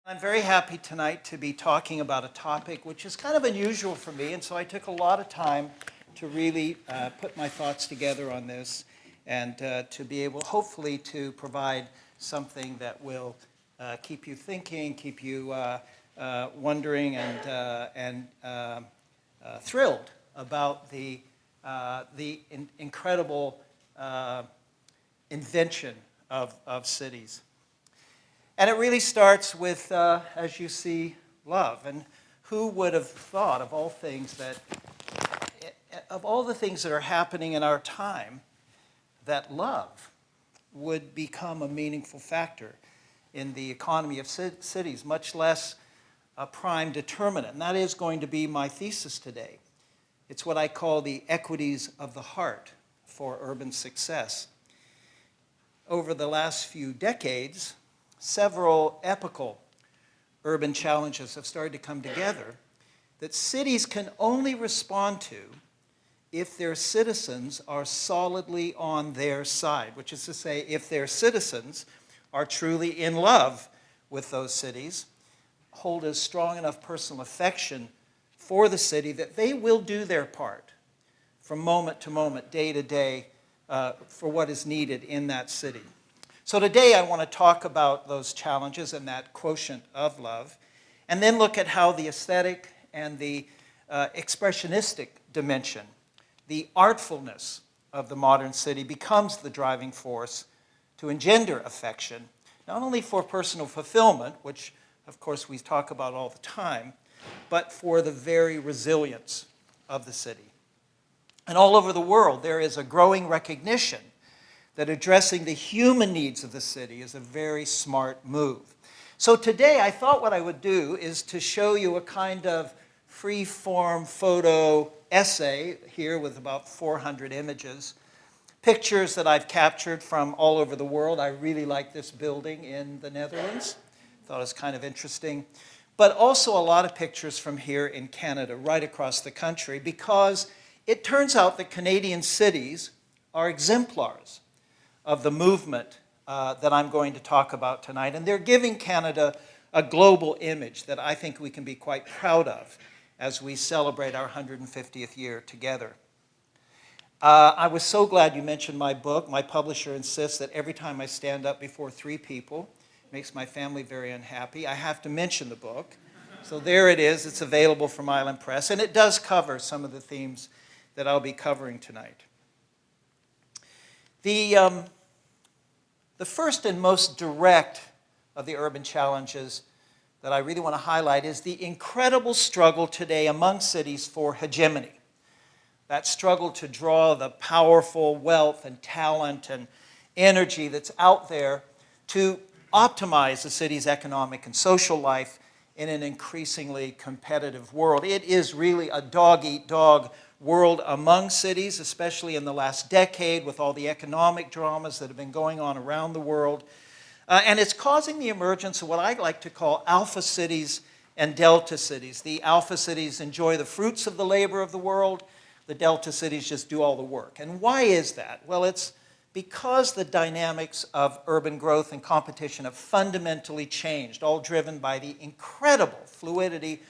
I'm very happy tonight to be talking about a topic which is kind of unusual for me, and so I took a lot of time to really put my thoughts together on this and to be able, hopefully, to provide something that will keep you thinking, keep you wondering and thrilled about the incredible invention of cities. And it really starts with, as you see, love. And who would have thought of all the things that are happening in our time, that love would become a meaningful factor in the economy of cities, much less a prime determinant. And that is going to be my thesis today. It's what I call the equities of the heart for urban success. Over the last few decades, several epochal urban challenges have started to come together that cities can only respond to if their citizens are solidly on their side, which is to say, if their citizens are truly in love with those cities, hold a strong enough personal affection for the city that they will do their part from moment to moment, day to day, for what is needed in that city. So today I want to talk about those challenges and that quotient of love, and then look at how the aesthetic and the expressionistic dimension, the artfulness of the modern city, becomes the driving force to engender affection, not only for personal fulfillment, which of course we talk about all the time, but for the very resilience of the city. And all over the world there is a growing recognition that addressing the human needs of the city is a very smart move. So today I thought what I would do is to show you a kind of free-form photo essay here with about 400 images, pictures that I've captured from all over the world. I really like this building in the Netherlands. Thought it was kind of interesting. But also a lot of pictures from here in Canada, right across the country, because it turns out that Canadian cities are exemplars of the movement that I'm going to talk about tonight. And they're giving Canada a global image that I think we can be quite proud of as we celebrate our 150th year together. I was so glad you mentioned my book. My publisher insists that every time I stand up before 3 people, it makes my family very unhappy, I have to mention the book. So there it is. It's available from Island Press. And it does cover some of the themes that I'll be covering tonight. The first and most direct of the urban challenges that I really want to highlight is the incredible struggle today among cities for hegemony. That struggle to draw the powerful wealth and talent and energy that's out there to optimize the city's economic and social life in an increasingly competitive world. It is really a dog-eat-dog world among cities, especially in the last decade with all the economic dramas that have been going on around the world. And it's causing the emergence of what I like to call alpha cities and delta cities. The alpha cities enjoy the fruits of the labor of the world. The delta cities just do all the work. And why is that? Well, it's because the dynamics of urban growth and competition have fundamentally changed, all driven by the incredible fluidity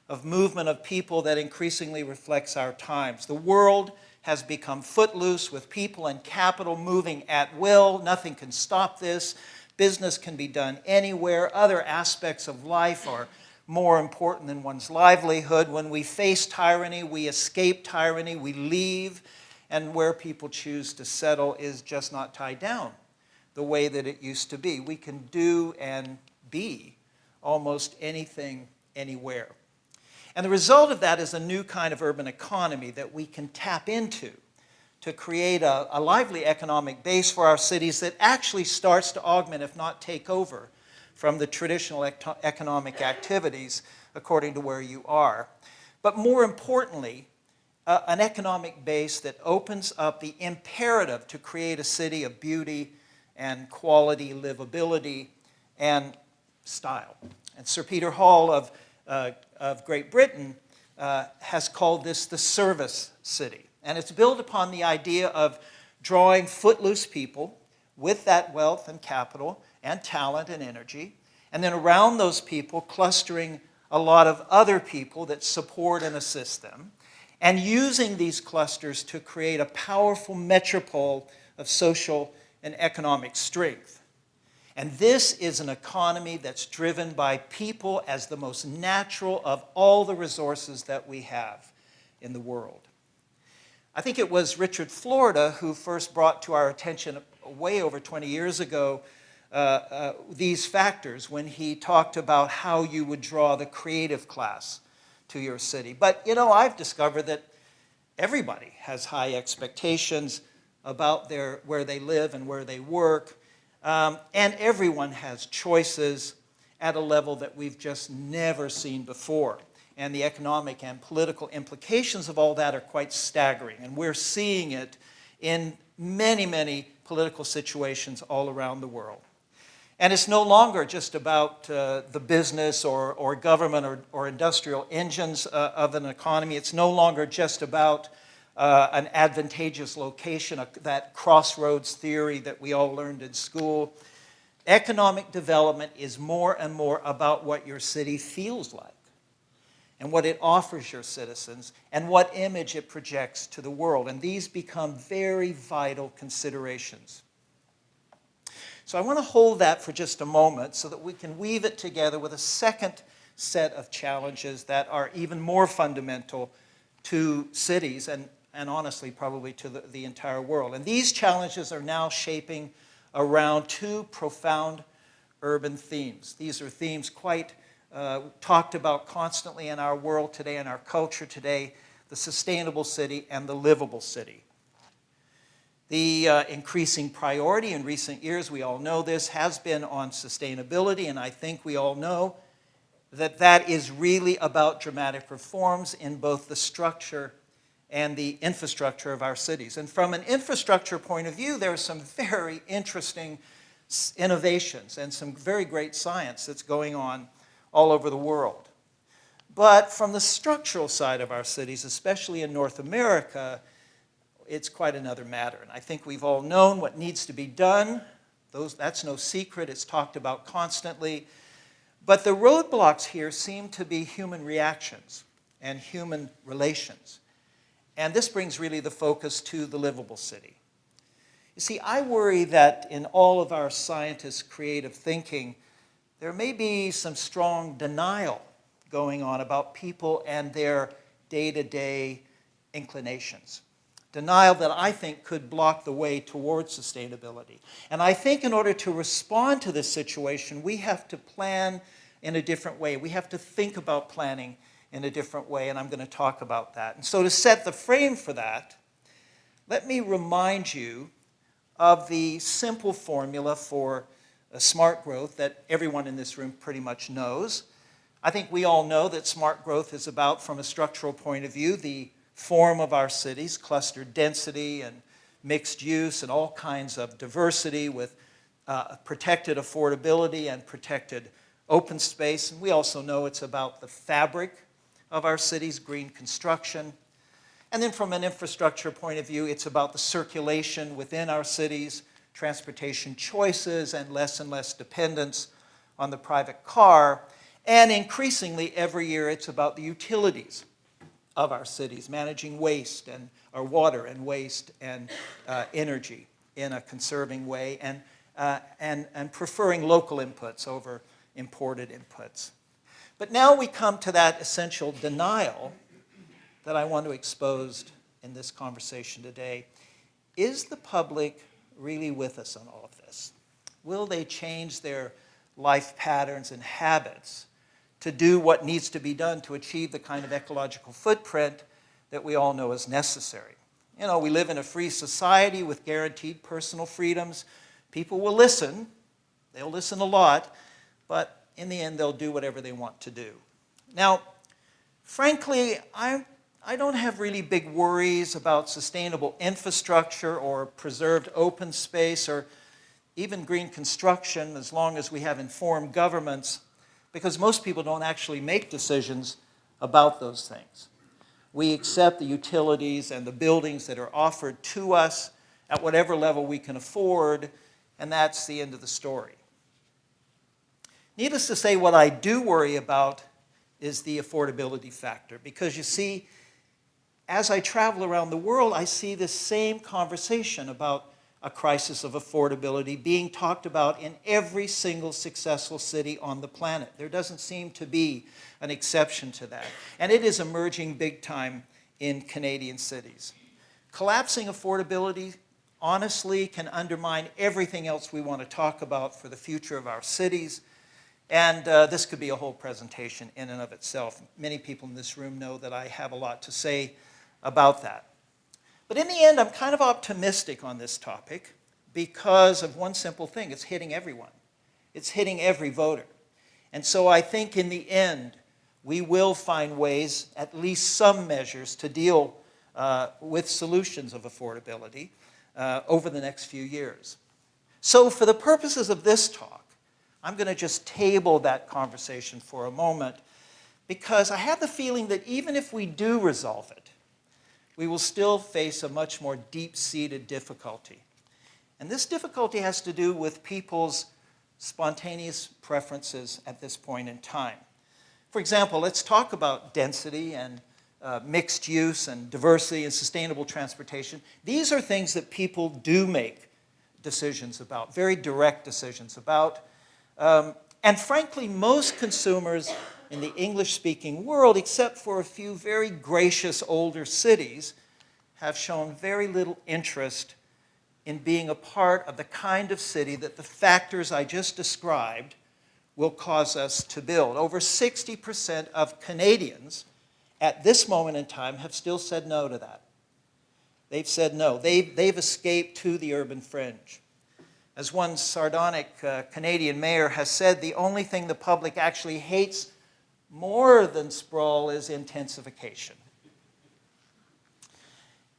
of movement of people that increasingly reflects our times. The world has become footloose with people and capital moving at will. Nothing can stop this. Business can be done anywhere. Other aspects of life are more important than one's livelihood. When we face tyranny, we escape tyranny, we leave, and where people choose to settle is just not tied down the way that it used to be. We can do and be almost anything, anywhere. And the result of that is a new kind of urban economy that we can tap into to create a lively economic base for our cities that actually starts to augment, if not take over, from the traditional economic activities according to where you are. But more importantly, an economic base that opens up the imperative to create a city of beauty and quality, livability, and style. And Sir Peter Hall of Great Britain has called this the service city. And it's built upon the idea of drawing footloose people with that wealth and capital and talent and energy And then around those people, clustering a lot of other people that support and assist them, and using these clusters to create a powerful metropole of social and economic strength. And this is an economy that's driven by people as the most natural of all the resources that we have in the world. I think it was Richard Florida who first brought to our attention way over 20 years ago these factors when he talked about how you would draw the creative class to your city. But, you know, I've discovered that everybody has high expectations about where they live and where they work, and everyone has choices at a level that we've just never seen before. And the economic and political implications of all that are quite staggering, and we're seeing it in many, many political situations all around the world. And it's no longer just about the business or government or industrial engines of an economy. It's no longer just about an advantageous location, that crossroads theory that we all learned in school. Economic development is more and more about what your city feels like and what it offers your citizens and what image it projects to the world. And these become very vital considerations. So I want to hold that for just a moment so that we can weave it together with a second set of challenges that are even more fundamental to cities and honestly probably to the entire world. And these challenges are now shaping around two profound urban themes. These are themes quite talked about constantly in our world today, in our culture today: the sustainable city and the livable city. The increasing priority in recent years, we all know this, has been on sustainability, and I think we all know that that is really about dramatic reforms in both the structure and the infrastructure of our cities. And from an infrastructure point of view, there are some very interesting innovations and some very great science that's going on all over the world. But from the structural side of our cities, especially in North America, it's quite another matter. And I think we've all known what needs to be done. That's no secret. It's talked about constantly. But the roadblocks here seem to be human reactions and human relations. And this brings really the focus to the livable city. You see, I worry that in all of our scientists' creative thinking, there may be some strong denial going on about people and their day-to-day inclinations. Denial that I think could block the way towards sustainability. And I think in order to respond to this situation, we have to plan in a different way. We have to think about planning in a different way, and I'm going to talk about that. And so to set the frame for that, let me remind you of the simple formula for smart growth that everyone in this room pretty much knows. I think we all know that smart growth is about, from a structural point of view, the form of our cities, clustered density and mixed use and all kinds of diversity with protected affordability and protected open space. And we also know it's about the fabric of our cities, green construction. And then from an infrastructure point of view, it's about the circulation within our cities, transportation choices, and less dependence on the private car. And increasingly, every year, it's about the utilities of our cities, managing waste and our water and waste and energy in a conserving way, and preferring local inputs over imported inputs. But now we come to that essential denial that I want to expose in this conversation today. Is the public really with us on all of this? Will they change their life patterns and habits to do what needs to be done to achieve the kind of ecological footprint that we all know is necessary? You know, we live in a free society with guaranteed personal freedoms. People will listen. They'll listen a lot, but in the end, they'll do whatever they want to do. Now, frankly, I don't have really big worries about sustainable infrastructure or preserved open space or even green construction as long as we have informed governments, because most people don't actually make decisions about those things. We accept the utilities and the buildings that are offered to us at whatever level we can afford, and that's the end of the story. Needless to say, what I do worry about is the affordability factor, because you see, as I travel around the world, I see this same conversation about a crisis of affordability being talked about in every single successful city on the planet. There doesn't seem to be an exception to that. And it is emerging big time in Canadian cities. Collapsing affordability, honestly, can undermine everything else we want to talk about for the future of our cities. And this could be a whole presentation in and of itself. Many people in this room know that I have a lot to say about that. But in the end, I'm kind of optimistic on this topic because of one simple thing. It's hitting everyone. It's hitting every voter. And so I think in the end, we will find ways, at least some measures, to deal with solutions of affordability over the next few years. So for the purposes of this talk, I'm going to just table that conversation for a moment because I have the feeling that even if we do resolve it, we will still face a much more deep-seated difficulty. And this difficulty has to do with people's spontaneous preferences at this point in time. For example, let's talk about density and mixed use and diversity and sustainable transportation. These are things that people do make decisions about, very direct decisions about. And frankly, most consumers in the English-speaking world, except for a few very gracious older cities, have shown very little interest in being a part of the kind of city that the factors I just described will cause us to build. Over 60% of Canadians at this moment in time have still said no to that. They've said no. They've escaped to the urban fringe. As one sardonic Canadian mayor has said, the only thing the public actually hates more than sprawl is intensification.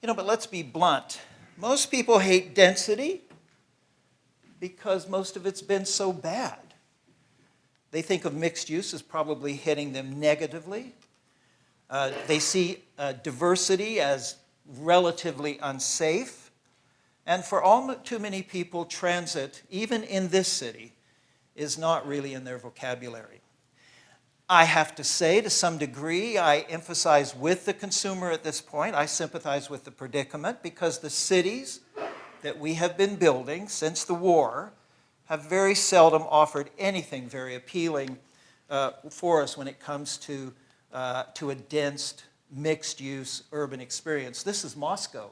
But let's be blunt. Most people hate density because most of it's been so bad. They think of mixed use as probably hitting them negatively. They see diversity as relatively unsafe. And for all too many people, transit, even in this city, is not really in their vocabulary. I have to say, to some degree, I emphasize with the consumer at this point. I sympathize with the predicament because the cities that we have been building since the war have very seldom offered anything very appealing for us when it comes to a dense, mixed-use urban experience. This is Moscow.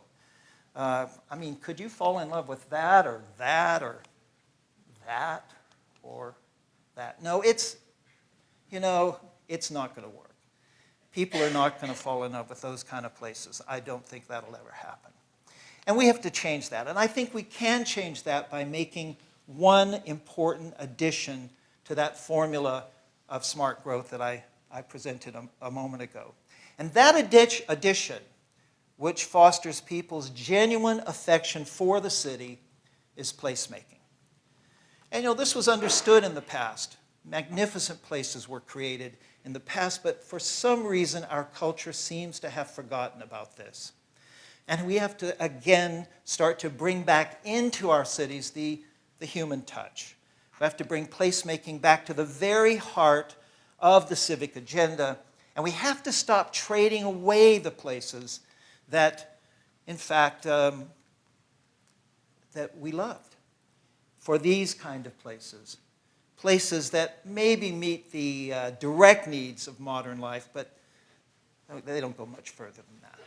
Could you fall in love with that or that or that or that? No, it's not going to work. People are not going to fall in love with those kind of places. I don't think that'll ever happen. And we have to change that. And I think we can change that by making one important addition to that formula of smart growth that I presented a moment ago. And that addition, which fosters people's genuine affection for the city, is placemaking. And this was understood in the past. Magnificent places were created in the past, but for some reason our culture seems to have forgotten about this. And we have to, again, start to bring back into our cities the human touch. We have to bring placemaking back to the very heart of the civic agenda, and we have to stop trading away the places that, in fact, that we loved for these kind of places. Places that maybe meet the direct needs of modern life, but they don't go much further than that.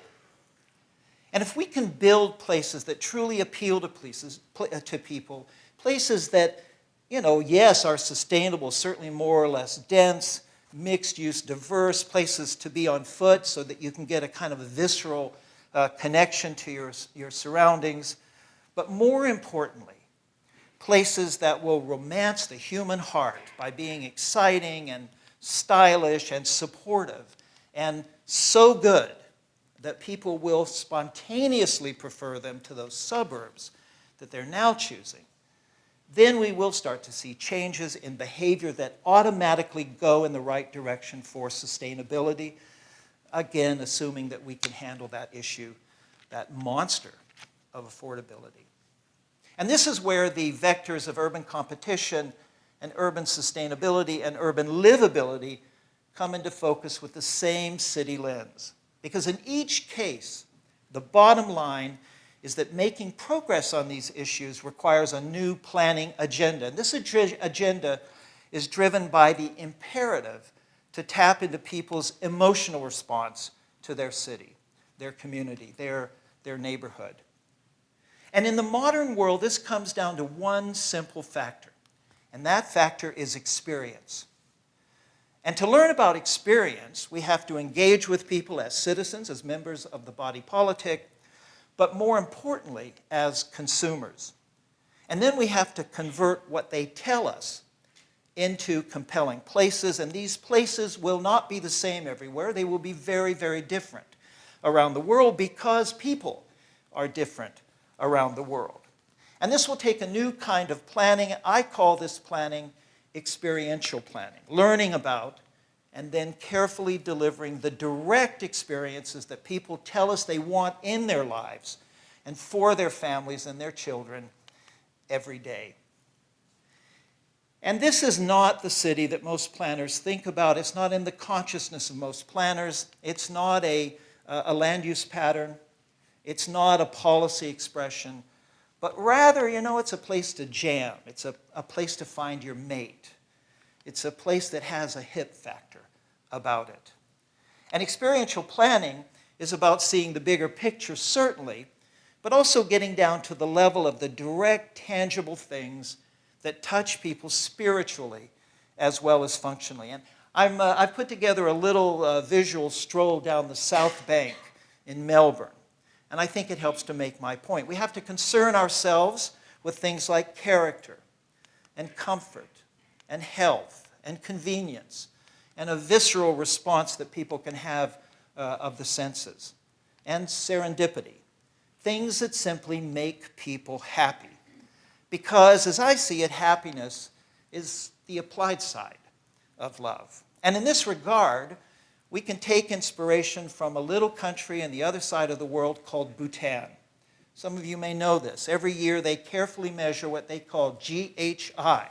And if we can build places that truly appeal to people, places that, yes, are sustainable, certainly more or less dense, mixed use, diverse, places to be on foot so that you can get a kind of a visceral connection to your surroundings, but more importantly, places that will romance the human heart by being exciting and stylish and supportive and so good that people will spontaneously prefer them to those suburbs that they're now choosing. Then we will start to see changes in behavior that automatically go in the right direction for sustainability, again, assuming that we can handle that issue, that monster of affordability. And this is where the vectors of urban competition and urban sustainability and urban livability come into focus with the same city lens. Because in each case, the bottom line is that making progress on these issues requires a new planning agenda. And this agenda is driven by the imperative to tap into people's emotional response to their city, their community, their neighborhood. And in the modern world, this comes down to one simple factor, and that factor is experience. And to learn about experience, we have to engage with people as citizens, as members of the body politic, but more importantly, as consumers. And then we have to convert what they tell us into compelling places, and these places will not be the same everywhere. They will be very, very different around the world because people are different around the world. And this will take a new kind of planning. I call this planning experiential planning, learning about and then carefully delivering the direct experiences that people tell us they want in their lives and for their families and their children every day. And this is not the city that most planners think about. It's not in the consciousness of most planners. It's not a land use pattern. It's not a policy expression. But rather, it's a place to jam. It's a place to find your mate. It's a place that has a hip factor about it. And experiential planning is about seeing the bigger picture, certainly, but also getting down to the level of the direct, tangible things that touch people spiritually as well as functionally. And I've put together a little visual stroll down the South Bank in Melbourne, and I think it helps to make my point. We have to concern ourselves with things like character and comfort and health and convenience and a visceral response that people can have of the senses, and serendipity, things that simply make people happy. Because, as I see it, happiness is the applied side of love. And in this regard, we can take inspiration from a little country on the other side of the world called Bhutan. Some of you may know this. Every year they carefully measure what they call GHI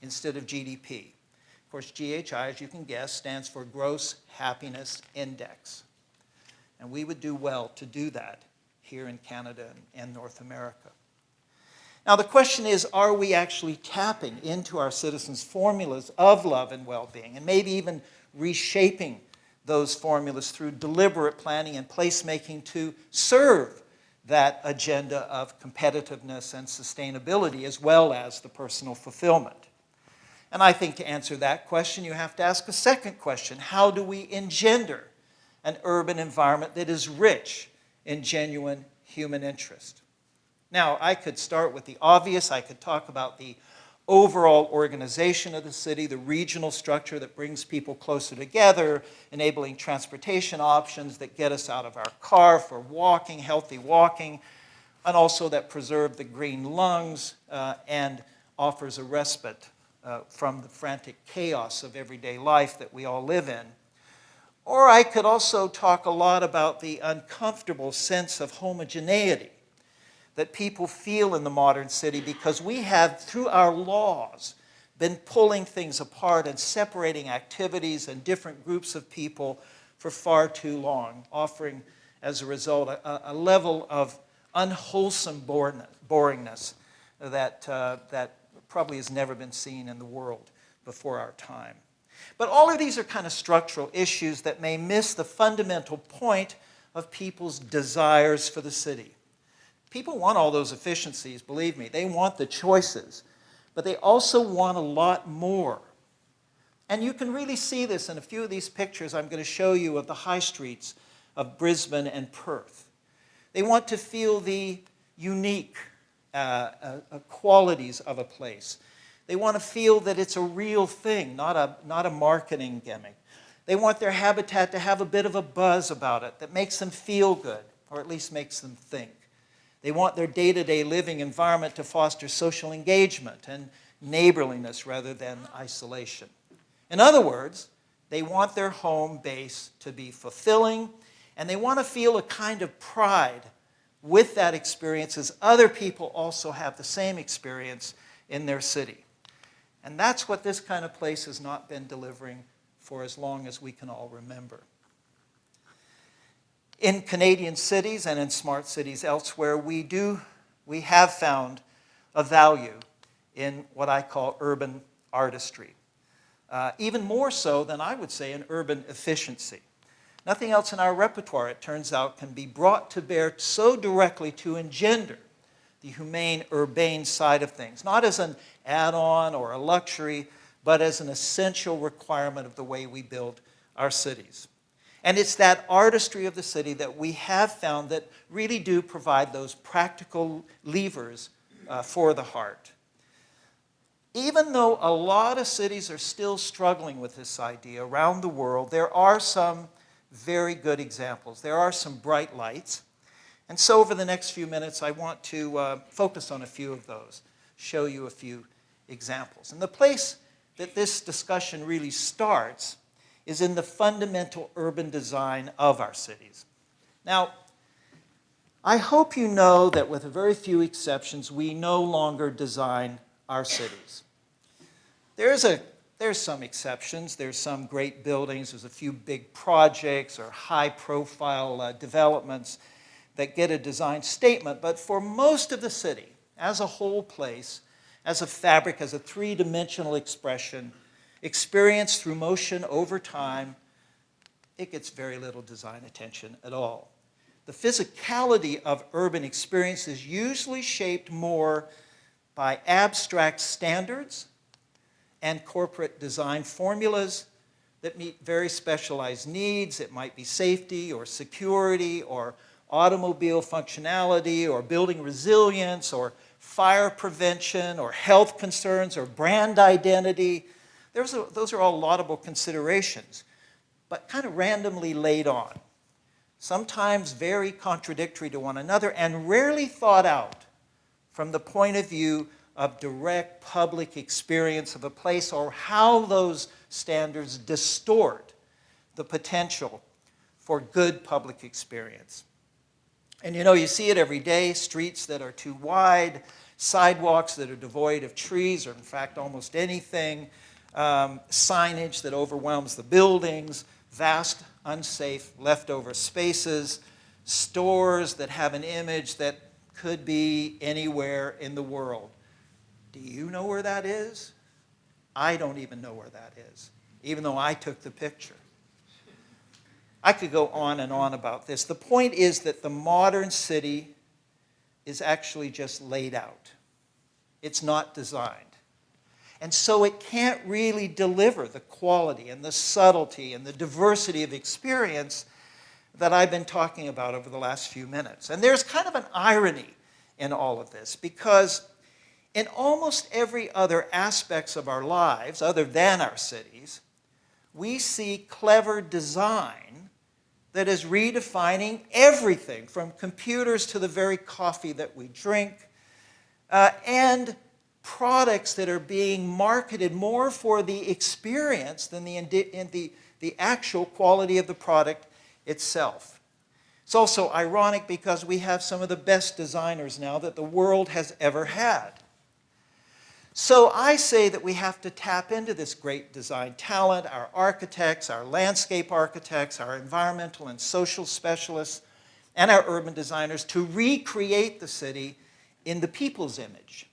instead of GDP. Of course, GHI, as you can guess, stands for Gross Happiness Index. And we would do well to do that here in Canada and North America. Now, the question is, are we actually tapping into our citizens' formulas of love and well-being, and maybe even reshaping those formulas through deliberate planning and placemaking to serve that agenda of competitiveness and sustainability, as well as the personal fulfillment? And I think to answer that question, you have to ask a second question. How do we engender an urban environment that is rich in genuine human interest? Now, I could start with the obvious. I could talk about the overall organization of the city, the regional structure that brings people closer together, enabling transportation options that get us out of our car for walking, healthy walking, and also that preserve the green lungs and offers a respite from the frantic chaos of everyday life that we all live in. Or I could also talk a lot about the uncomfortable sense of homogeneity that people feel in the modern city because we have, through our laws, been pulling things apart and separating activities and different groups of people for far too long, offering, as a result, a level of unwholesome boringness that probably has never been seen in the world before our time. But all of these are kind of structural issues that may miss the fundamental point of people's desires for the city. People want all those efficiencies, believe me. They want the choices, but they also want a lot more. And you can really see this in a few of these pictures I'm going to show you of the high streets of Brisbane and Perth. They want to feel the unique qualities of a place. They want to feel that it's a real thing, not a marketing gimmick. They want their habitat to have a bit of a buzz about it that makes them feel good, or at least makes them think. They want their day-to-day living environment to foster social engagement and neighborliness rather than isolation. In other words, they want their home base to be fulfilling, and they want to feel a kind of pride with that experience as other people also have the same experience in their city. And that's what this kind of place has not been delivering for as long as we can all remember. In Canadian cities and in smart cities elsewhere, we have found a value in what I call urban artistry. Even more so than I would say in urban efficiency. Nothing else in our repertoire, it turns out, can be brought to bear so directly to engender the humane, urbane side of things, not as an add-on or a luxury, but as an essential requirement of the way we build our cities. And it's that artistry of the city that we have found that really do provide those practical levers for the heart. Even though a lot of cities are still struggling with this idea around the world, there are some very good examples. There are some bright lights. And so over the next few minutes, I want to focus on a few of those, show you a few examples. And the place that this discussion really starts is in the fundamental urban design of our cities. Now, I hope you know that with a very few exceptions, we no longer design our cities. There's some exceptions. There's some great buildings. There's a few big projects or high-profile developments that get a design statement. But for most of the city, as a whole place, as a fabric, as a three-dimensional expression, experienced through motion over time, it gets very little design attention at all. The physicality of urban experience is usually shaped more by abstract standards and corporate design formulas that meet very specialized needs. It might be safety or security or automobile functionality or building resilience or fire prevention or health concerns or brand identity. Those are all laudable considerations, but kind of randomly laid on, sometimes very contradictory to one another and rarely thought out from the point of view of direct public experience of a place or how those standards distort the potential for good public experience. And you see it every day, streets that are too wide, sidewalks that are devoid of trees or in fact almost anything, signage that overwhelms the buildings, vast, unsafe, leftover spaces, stores that have an image that could be anywhere in the world. Do you know where that is? I don't even know where that is, even though I took the picture. I could go on and on about this. The point is that the modern city is actually just laid out. It's not designed. And so it can't really deliver the quality and the subtlety and the diversity of experience that I've been talking about over the last few minutes. And there's kind of an irony in all of this, because in almost every other aspects of our lives, other than our cities, we see clever design that is redefining everything from computers to the very coffee that we drink, and products that are being marketed more for the experience than the actual quality of the product itself. It's also ironic because we have some of the best designers now that the world has ever had. So I say that we have to tap into this great design talent, our architects, our landscape architects, our environmental and social specialists, and our urban designers to recreate the city in the people's image,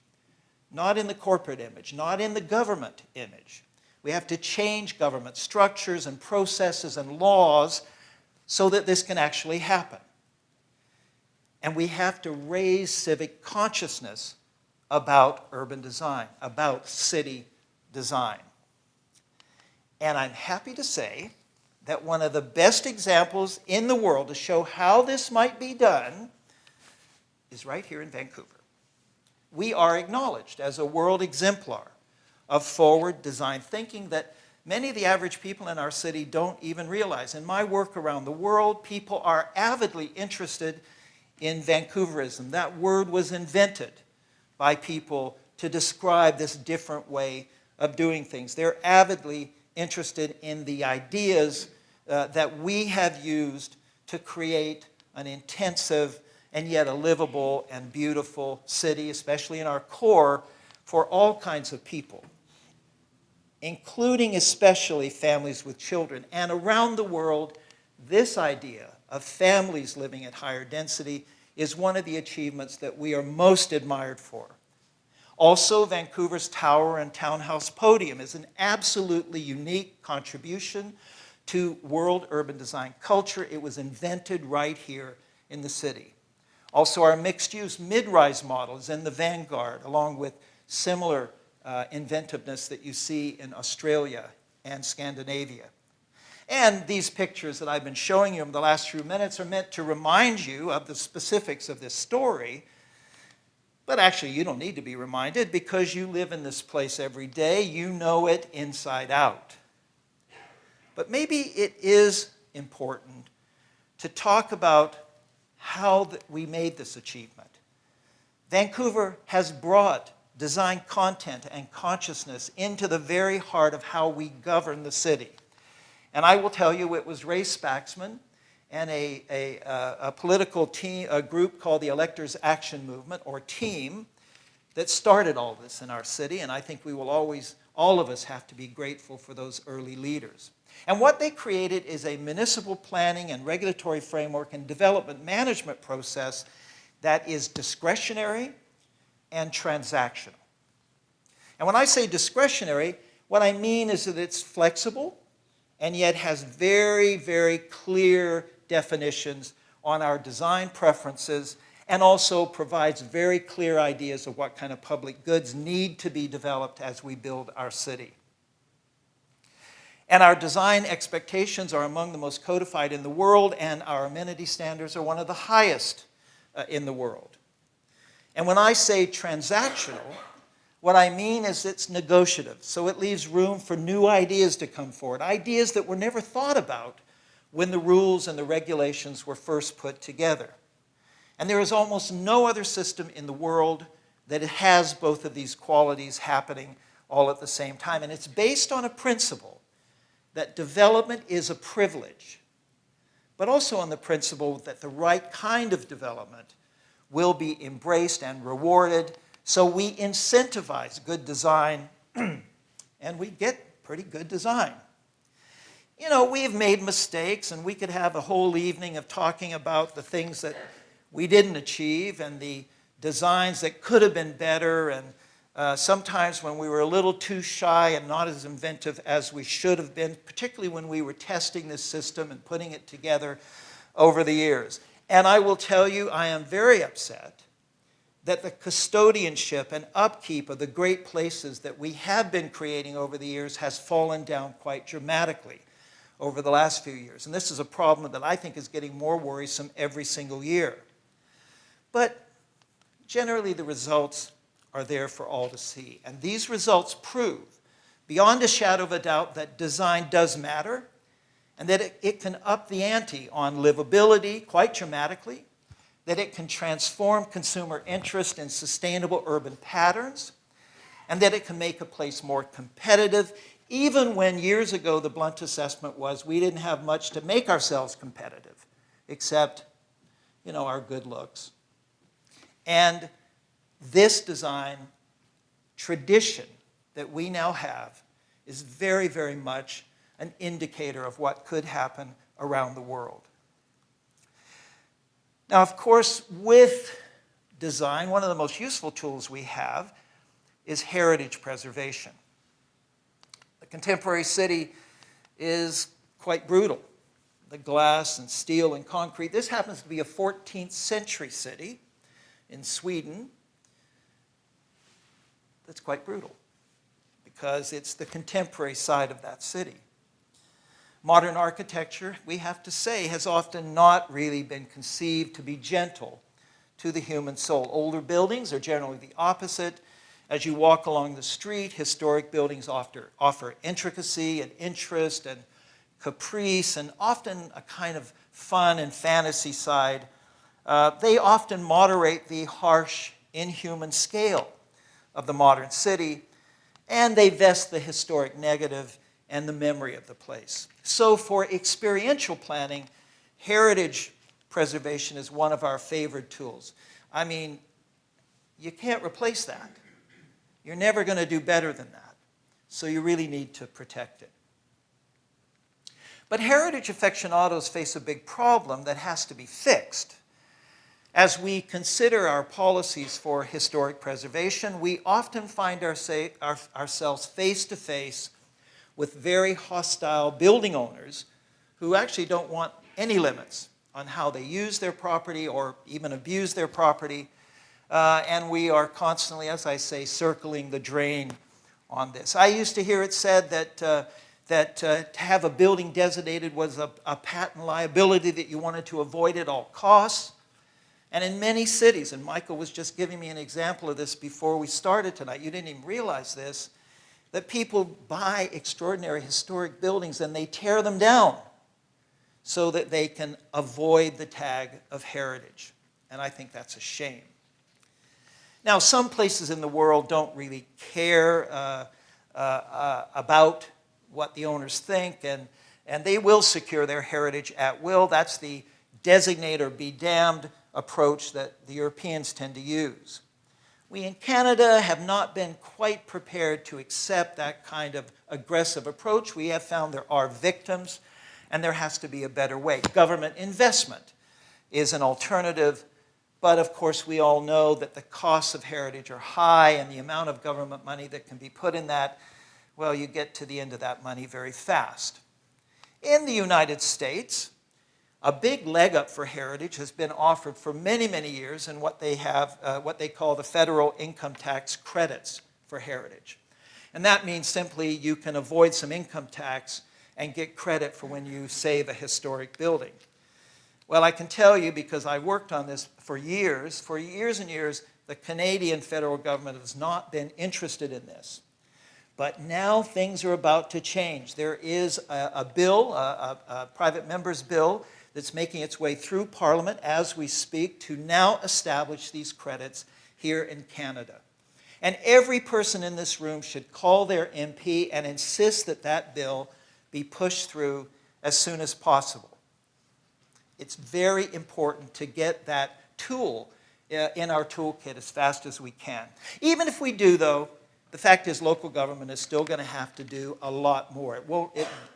not in the corporate image, not in the government image. We have to change government structures and processes and laws so that this can actually happen. And we have to raise civic consciousness about urban design, about city design. And I'm happy to say that one of the best examples in the world to show how this might be done is right here in Vancouver. We are acknowledged as a world exemplar of forward design thinking that many of the average people in our city don't even realize. In my work around the world, people are avidly interested in Vancouverism. That word was invented by people to describe this different way of doing things. They're avidly interested in the ideas that we have used to create an intensive and yet a livable and beautiful city, especially in our core, for all kinds of people. including especially families with children. And around the world, this idea of families living at higher density is one of the achievements that we are most admired for. Also, Vancouver's Tower and Townhouse Podium is an absolutely unique contribution to world urban design culture. It was invented right here in the city. Also, our mixed-use mid-rise model is in the vanguard, along with similar inventiveness that you see in Australia and Scandinavia. And these pictures that I've been showing you in the last few minutes are meant to remind you of the specifics of this story. But actually, you don't need to be reminded because you live in this place every day. You know it inside out. But maybe it is important to talk about how we made this achievement. Vancouver has brought design content and consciousness into the very heart of how we govern the city. And I will tell you, it was Ray Spaxman and a political team, a group called the Electors Action Movement, or TEAM, that started all this in our city. And I think we will always, all of us, have to be grateful for those early leaders. And what they created is a municipal planning and regulatory framework and development management process that is discretionary and transactional. And when I say discretionary, what I mean is that it's flexible and yet has very, very clear definitions on our design preferences, and also provides very clear ideas of what kind of public goods need to be developed as we build our city. And our design expectations are among the most codified in the world, and our amenity standards are one of the highest in the world. And when I say transactional, what I mean is it's negotiative, so it leaves room for new ideas to come forward, ideas that were never thought about when the rules and the regulations were first put together. And there is almost no other system in the world that has both of these qualities happening all at the same time. And it's based on a principle that development is a privilege, but also on the principle that the right kind of development will be embraced and rewarded. So we incentivize good design, and we get pretty good design. You know, we've made mistakes, and we could have a whole evening of talking about the things that we didn't achieve and the designs that could have been better, and sometimes when we were a little too shy and not as inventive as we should have been, particularly when we were testing this system and putting it together over the years. And I will tell you, I am very upset that the custodianship and upkeep of the great places that we have been creating over the years has fallen down quite dramatically over the last few years. And this is a problem that I think is getting more worrisome every single year. But generally the results are there for all to see. And these results prove, beyond a shadow of a doubt, that design does matter, and that it can up the ante on livability quite dramatically, that it can transform consumer interest in sustainable urban patterns, and that it can make a place more competitive, even when years ago the blunt assessment was we didn't have much to make ourselves competitive, except, you know, our good looks. And this design tradition that we now have is very, very much an indicator of what could happen around the world. Now, of course, with design, one of the most useful tools we have is heritage preservation. The contemporary city is quite brutal. The glass and steel and concrete. This happens to be a 14th century city in Sweden that's quite brutal because it's the contemporary side of that city. Modern architecture, we have to say, has often not really been conceived to be gentle to the human soul. Older buildings are generally the opposite. As you walk along the street, historic buildings offer intricacy and interest and caprice and often a kind of fun and fantasy side. They often moderate the harsh, inhuman scale of the modern city, and they vest the historic negative and the memory of the place. So for experiential planning, heritage preservation is one of our favorite tools. I mean, you can't replace that. You're never going to do better than that. So you really need to protect it. But heritage aficionados face a big problem that has to be fixed. As we consider our policies for historic preservation, we often find ourselves face to face with very hostile building owners who actually don't want any limits on how they use their property or even abuse their property. And we are constantly, as I say, circling the drain on this. I used to hear it said that to have a building designated was a patent liability that you wanted to avoid at all costs. And in many cities, and Michael was just giving me an example of this before we started tonight, you didn't even realize this, that people buy extraordinary historic buildings and they tear them down so that they can avoid the tag of heritage. And I think that's a shame. Now, some places in the world don't really care about what the owners think, and they will secure their heritage at will. That's the designate or be damned approach that the Europeans tend to use. We in Canada have not been quite prepared to accept that kind of aggressive approach. We have found there are victims, and there has to be a better way. Government investment is an alternative, but of course we all know that the costs of heritage are high, and the amount of government money that can be put in that, well, you get to the end of that money very fast. In the United States, a big leg up for heritage has been offered for many, many years in what they call the federal income tax credits for heritage. And that means simply you can avoid some income tax and get credit for when you save a historic building. Well, I can tell you, because I worked on this for years and years, the Canadian federal government has not been interested in this. But now things are about to change. There is a bill, a private member's bill, that's making its way through Parliament as we speak to now establish these credits here in Canada. And every person in this room should call their MP and insist that that bill be pushed through as soon as possible. It's very important to get that tool in our toolkit as fast as we can. Even if we do, though, the fact is local government is still going to have to do a lot more.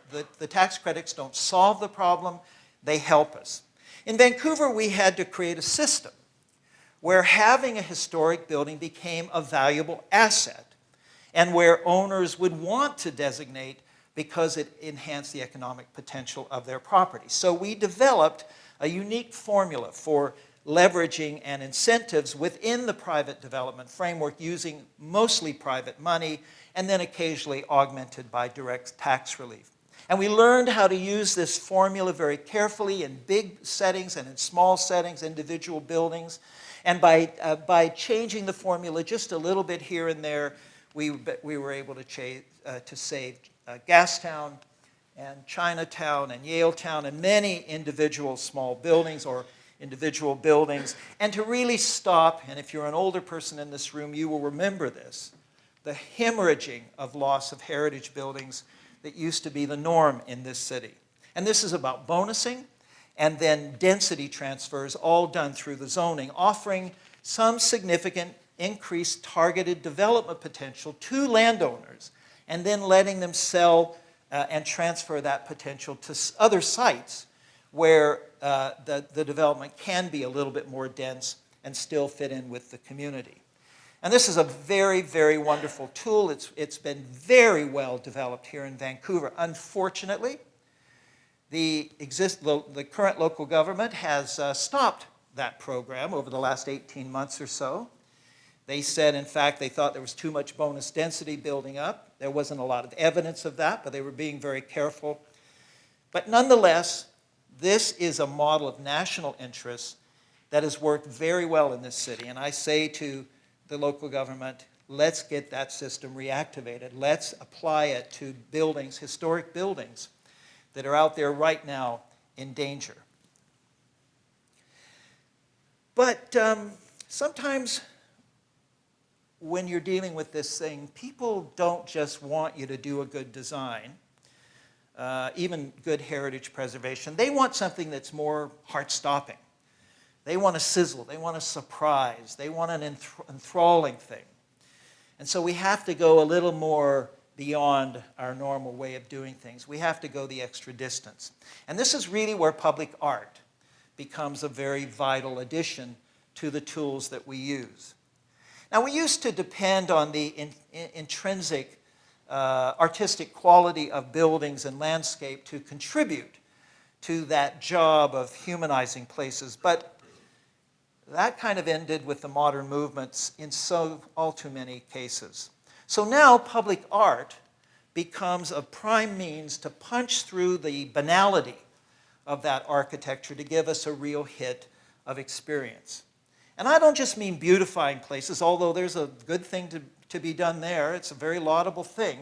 The tax credits don't solve the problem. They help us. In Vancouver, we had to create a system where having a historic building became a valuable asset and where owners would want to designate because it enhanced the economic potential of their property. So we developed a unique formula for leveraging and incentives within the private development framework using mostly private money and then occasionally augmented by direct tax relief. And we learned how to use this formula very carefully in big settings and in small settings, individual buildings. And by changing the formula just a little bit here and there, we were able to save Gastown and Chinatown and Yaletown and many individual small buildings or individual buildings, and to really stop, and if you're an older person in this room, you will remember this, the hemorrhaging of loss of heritage buildings that used to be the norm in this city. And this is about bonusing and then density transfers, all done through the zoning, offering some significant increased targeted development potential to landowners, and then letting them sell and transfer that potential to other sites where the development can be a little bit more dense and still fit in with the community. And this is a very, very wonderful tool. It's been very well developed here in Vancouver. Unfortunately, the current local government has stopped that program over the last 18 months or so. They said, in fact, they thought there was too much bonus density building up. There wasn't a lot of evidence of that, but they were being very careful. But nonetheless, this is a model of national interest that has worked very well in this city. And I say to the local government, let's get that system reactivated. Let's apply it to buildings, historic buildings, that are out there right now in danger. But sometimes when you're dealing with this thing, people don't just want you to do a good design, even good heritage preservation. They want something that's more heart-stopping. They want a sizzle. They want a surprise. They want an enthralling thing. And so we have to go a little more beyond our normal way of doing things. We have to go the extra distance. And this is really where public art becomes a very vital addition to the tools that we use. Now, we used to depend on the intrinsic artistic quality of buildings and landscape to contribute to that job of humanizing places, but that kind of ended with the modern movements in all too many cases. So now public art becomes a prime means to punch through the banality of that architecture to give us a real hit of experience. And I don't just mean beautifying places, although there's a good thing to be done there. It's a very laudable thing.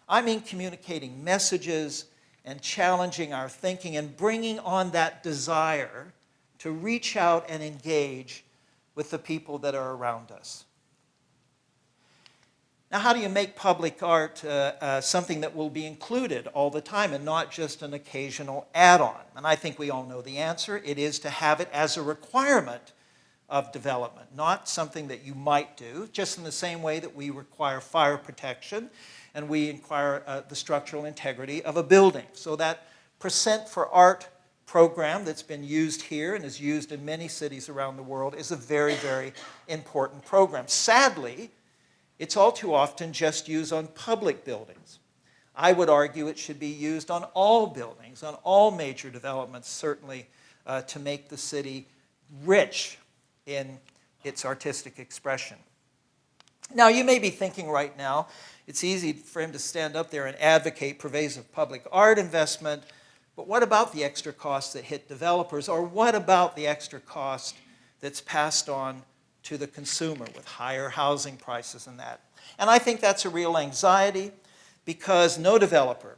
I mean communicating messages and challenging our thinking and bringing on that desire to reach out and engage with the people that are around us. Now, how do you make public art something that will be included all the time and not just an occasional add-on? And I think we all know the answer. It is to have it as a requirement of development, not something that you might do, just in the same way that we require fire protection and we require the structural integrity of a building. So that Percent for Art program that's been used here and is used in many cities around the world is a very, very important program. Sadly, it's all too often just used on public buildings. I would argue it should be used on all buildings, on all major developments, certainly to make the city rich in its artistic expression. Now, you may be thinking right now, it's easy for him to stand up there and advocate pervasive public art investment, but what about the extra costs that hit developers, or what about the extra cost that's passed on to the consumer with higher housing prices and that? And I think that's a real anxiety, because no developer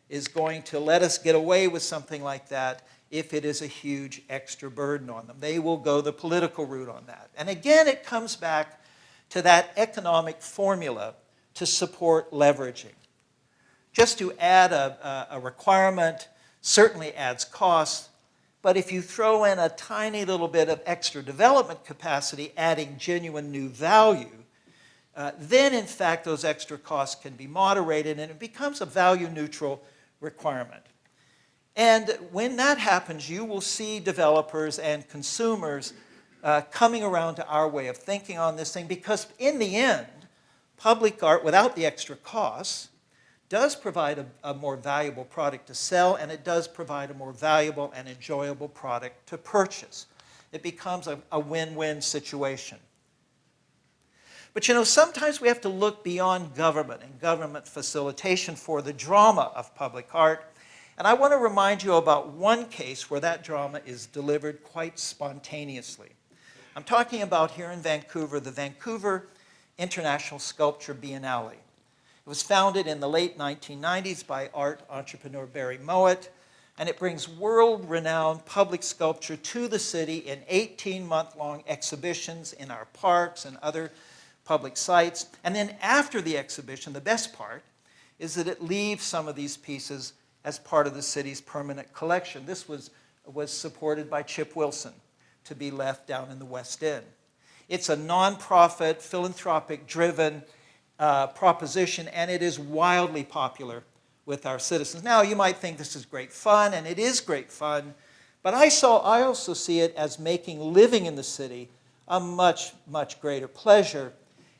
is going to let us get away with something like that if it is a huge extra burden on them. They will go the political route on that. And again, it comes back to that economic formula to support leveraging. Just to add a requirement certainly adds costs, but if you throw in a tiny little bit of extra development capacity, adding genuine new value, then in fact those extra costs can be moderated and it becomes a value-neutral requirement. And when that happens, you will see developers and consumers coming around to our way of thinking on this thing, because in the end, public art, without the extra costs, does provide a more valuable product to sell, and it does provide a more valuable and enjoyable product to purchase. It becomes a win-win situation. But you know, sometimes we have to look beyond government and government facilitation for the drama of public art. And I want to remind you about one case where that drama is delivered quite spontaneously. I'm talking about here in Vancouver, the Vancouver International Sculpture Biennale. It was founded in the late 1990s by art entrepreneur Barry Mowat, and it brings world-renowned public sculpture to the city in 18-month-long exhibitions in our parks and other public sites. And then after the exhibition, the best part is that it leaves some of these pieces as part of the city's permanent collection. This was supported by Chip Wilson to be left down in the West End. It's a nonprofit, philanthropic-driven proposition, and it is wildly popular with our citizens. Now, you might think this is great fun, and it is great fun, but I also see it as making living in the city a much, much greater pleasure,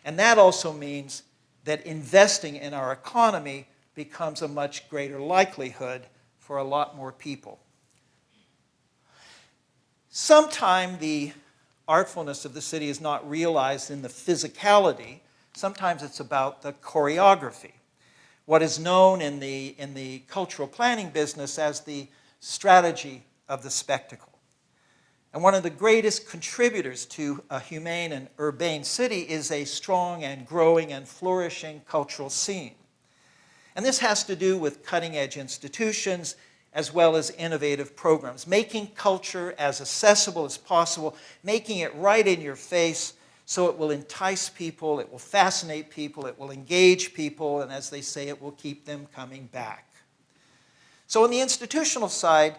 and that also means that investing in our economy becomes a much greater likelihood for a lot more people. Sometimes the artfulness of the city is not realized in the physicality. Sometimes it's about the choreography, what is known in the cultural planning business as the strategy of the spectacle. And one of the greatest contributors to a humane and urbane city is a strong and growing and flourishing cultural scene. And this has to do with cutting-edge institutions as well as innovative programs, making culture as accessible as possible, making it right in your face so it will entice people, it will fascinate people, it will engage people, and as they say, it will keep them coming back. So on the institutional side,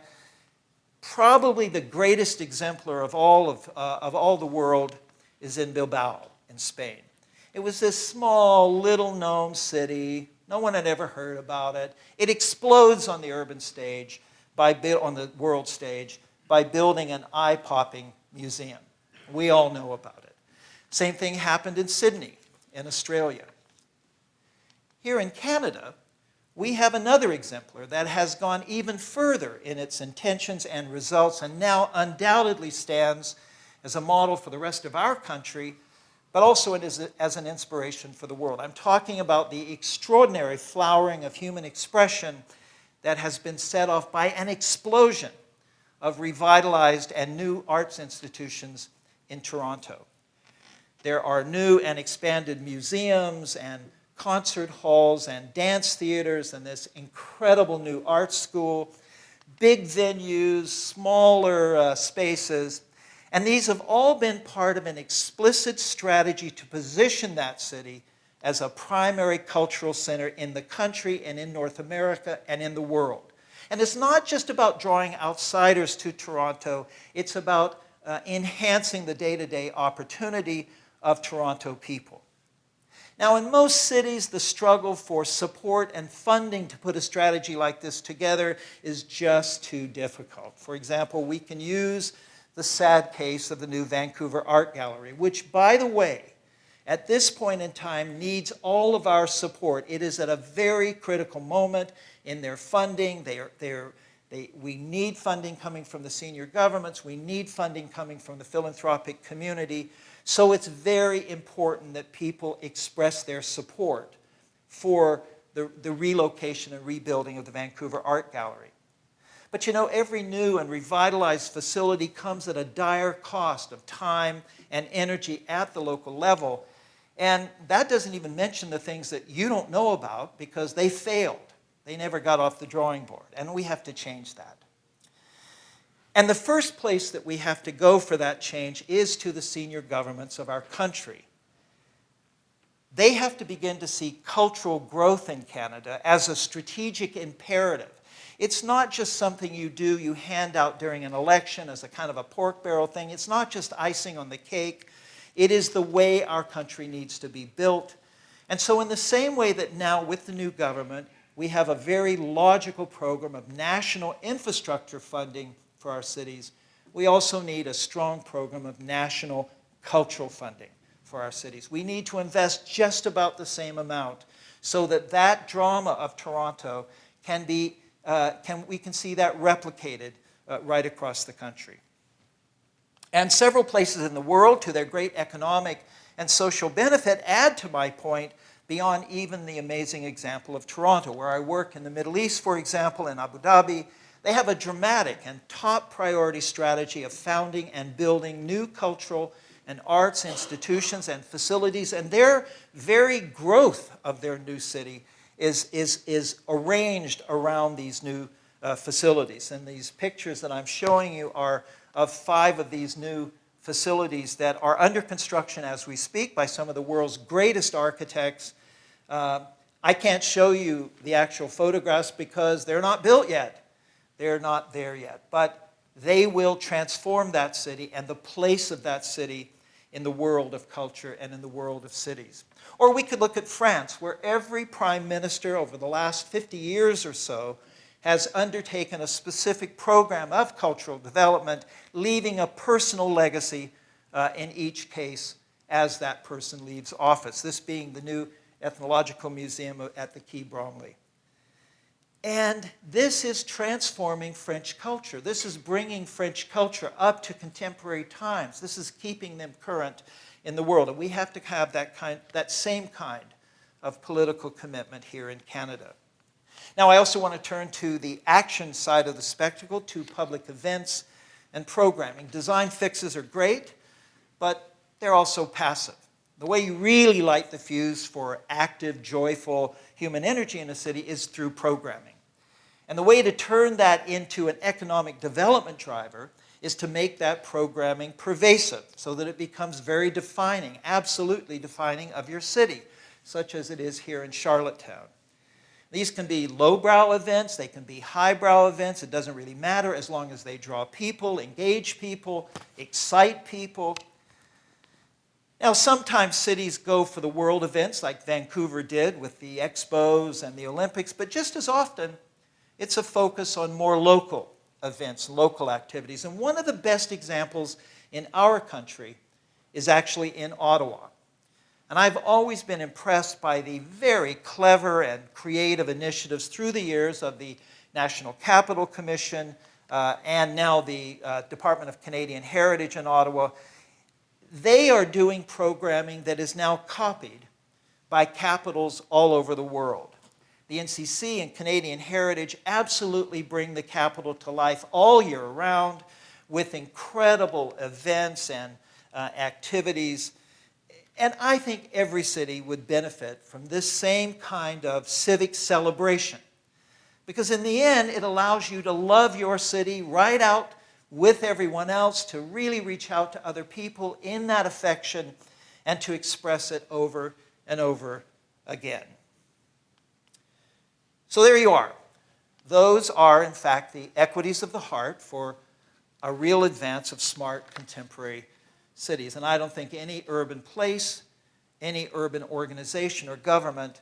probably the greatest exemplar of all the world is in Bilbao in Spain. It was this small, little-known city, No one had ever heard about it. It explodes on the urban stage, on the world stage, by building an eye-popping museum. We all know about it. Same thing happened in Sydney, in Australia. Here in Canada, we have another exemplar that has gone even further in its intentions and results, and now undoubtedly stands as a model for the rest of our country, but also as an inspiration for the world. I'm talking about the extraordinary flowering of human expression that has been set off by an explosion of revitalized and new arts institutions in Toronto. There are new and expanded museums and concert halls and dance theaters and this incredible new art school, big venues, smaller spaces, and these have all been part of an explicit strategy to position that city as a primary cultural center in the country and in North America and in the world. And it's not just about drawing outsiders to Toronto, it's about enhancing the day-to-day opportunity of Toronto people. Now, in most cities, the struggle for support and funding to put a strategy like this together is just too difficult. For example, we can use the sad case of the new Vancouver Art Gallery, which, by the way, at this point in time needs all of our support. It is at a very critical moment in their funding. We need funding coming from the senior governments. We need funding coming from the philanthropic community. So it's very important that people express their support for the relocation and rebuilding of the Vancouver Art Gallery. But you know, every new and revitalized facility comes at a dire cost of time and energy at the local level. And that doesn't even mention the things that you don't know about because they failed. They never got off the drawing board. And we have to change that. And the first place that we have to go for that change is to the senior governments of our country. They have to begin to see cultural growth in Canada as a strategic imperative. It's not just something you hand out during an election as a kind of a pork barrel thing. It's not just icing on the cake. It is the way our country needs to be built. And so in the same way that now with the new government, we have a very logical program of national infrastructure funding for our cities, we also need a strong program of national cultural funding for our cities. We need to invest just about the same amount so that that drama of Toronto we can see that replicated right across the country. And several places in the world, to their great economic and social benefit, add to my point beyond even the amazing example of Toronto, where I work in the Middle East, for example, in Abu Dhabi. They have a dramatic and top priority strategy of founding and building new cultural and arts institutions and facilities, and their very growth of their new city is arranged around these new facilities. And these pictures that I'm showing you are of 5 of these new facilities that are under construction as we speak by some of the world's greatest architects. I can't show you the actual photographs because they're not built yet. They're not there yet. But they will transform that city and the place of that city in the world of culture and in the world of cities. Or we could look at France, where every prime minister over the last 50 years or so has undertaken a specific program of cultural development, leaving a personal legacy in each case as that person leaves office, this being the new Ethnological Museum at the Quai Bromley. And this is transforming French culture. This is bringing French culture up to contemporary times. This is keeping them current in the world. And we have to have that same kind of political commitment here in Canada. Now, I also want to turn to the action side of the spectacle, to public events and programming. Design fixes are great, but they're also passive. The way you really light the fuse for active, joyful human energy in a city is through programming. And the way to turn that into an economic development driver is to make that programming pervasive so that it becomes very defining, absolutely defining of your city, such as it is here in Charlottetown. These can be lowbrow events, they can be highbrow events, it doesn't really matter as long as they draw people, engage people, excite people. Now, sometimes cities go for the world events like Vancouver did with the Expos and the Olympics, but just as often, it's a focus on more local events, local activities. And one of the best examples in our country is actually in Ottawa. And I've always been impressed by the very clever and creative initiatives through the years of the National Capital Commission and now the Department of Canadian Heritage in Ottawa. They are doing programming that is now copied by capitals all over the world. The NCC and Canadian Heritage absolutely bring the capital to life all year round with incredible events and activities. And I think every city would benefit from this same kind of civic celebration. Because in the end, it allows you to love your city right out with everyone else, to really reach out to other people in that affection and to express it over and over again. So there you are. Those are, in fact, the equities of the heart for a real advance of smart contemporary cities. And I don't think any urban place, any urban organization or government,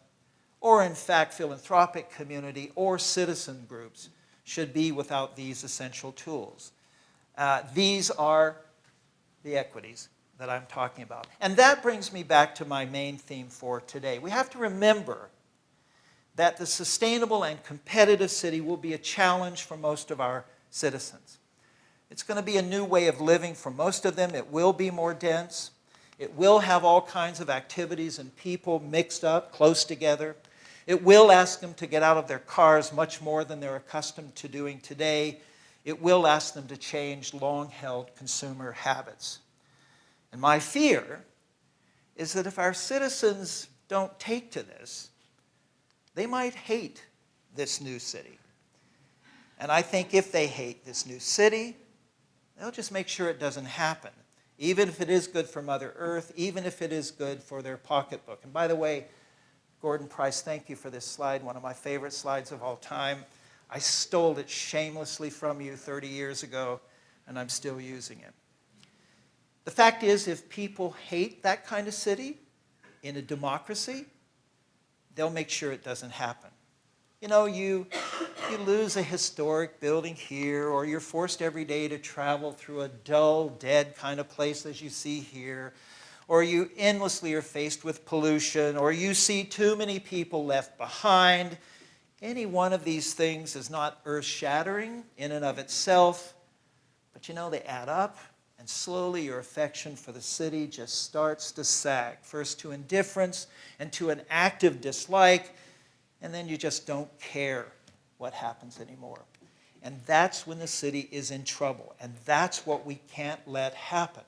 or in fact philanthropic community or citizen groups should be without these essential tools. These are the equities that I'm talking about. And that brings me back to my main theme for today. We have to remember that the sustainable and competitive city will be a challenge for most of our citizens. It's going to be a new way of living for most of them. It will be more dense. It will have all kinds of activities and people mixed up, close together. It will ask them to get out of their cars much more than they're accustomed to doing today. It will ask them to change long-held consumer habits. And my fear is that if our citizens don't take to this, they might hate this new city. And I think if they hate this new city, they'll just make sure it doesn't happen, even if it is good for Mother Earth, even if it is good for their pocketbook. And by the way, Gordon Price, thank you for this slide, one of my favorite slides of all time. I stole it shamelessly from you 30 years ago, and I'm still using it. The fact is, if people hate that kind of city in a democracy, they'll make sure it doesn't happen. You know, you lose a historic building here, or you're forced every day to travel through a dull, dead kind of place as you see here, or you endlessly are faced with pollution, or you see too many people left behind. Any one of these things is not earth-shattering in and of itself, but you know, they add up, and slowly your affection for the city just starts to sag, first to indifference and to an active dislike, and then you just don't care what happens anymore. And that's when the city is in trouble, and that's what we can't let happen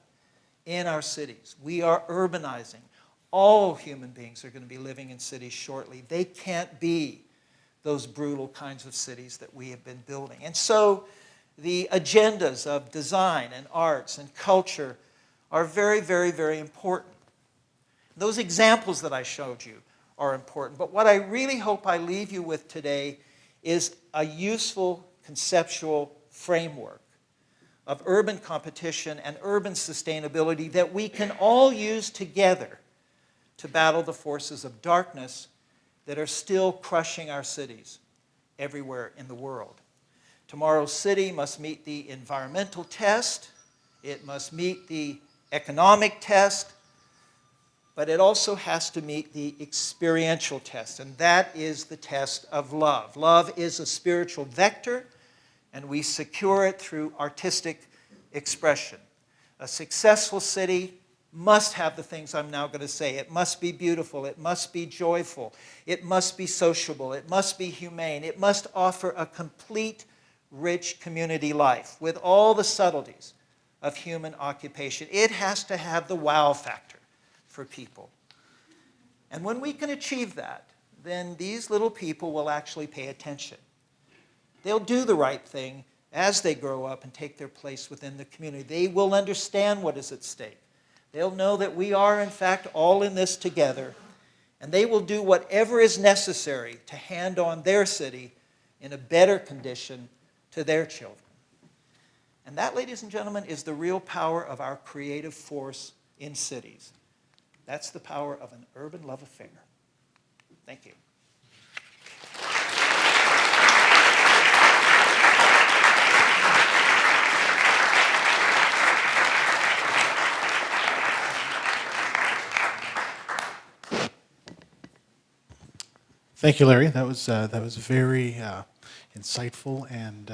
in our cities. We are urbanizing. All human beings are going to be living in cities shortly. They can't be those brutal kinds of cities that we have been building. And so the agendas of design and arts and culture are very, very, very important. Those examples that I showed you are important. But what I really hope I leave you with today is a useful conceptual framework of urban competition and urban sustainability that we can all use together to battle the forces of darkness that are still crushing our cities everywhere in the world. Tomorrow's city must meet the environmental test, it must meet the economic test, but it also has to meet the experiential test, and that is the test of love. Love is a spiritual vector, and we secure it through artistic expression. A successful city must have the things I'm now going to say. It must be beautiful, it must be joyful, it must be sociable, it must be humane, it must offer a complete, rich community life with all the subtleties of human occupation. It has to have the wow factor for people. And when we can achieve that, then these little people will actually pay attention. They'll do the right thing as they grow up and take their place within the community. They will understand what is at stake. They'll know that we are, in fact, all in this together, and they will do whatever is necessary to hand on their city in a better condition to their children. And that, ladies and gentlemen, is the real power of our creative force in cities. That's the power of an urban love affair. Thank you. Thank you, Larry. That was very insightful and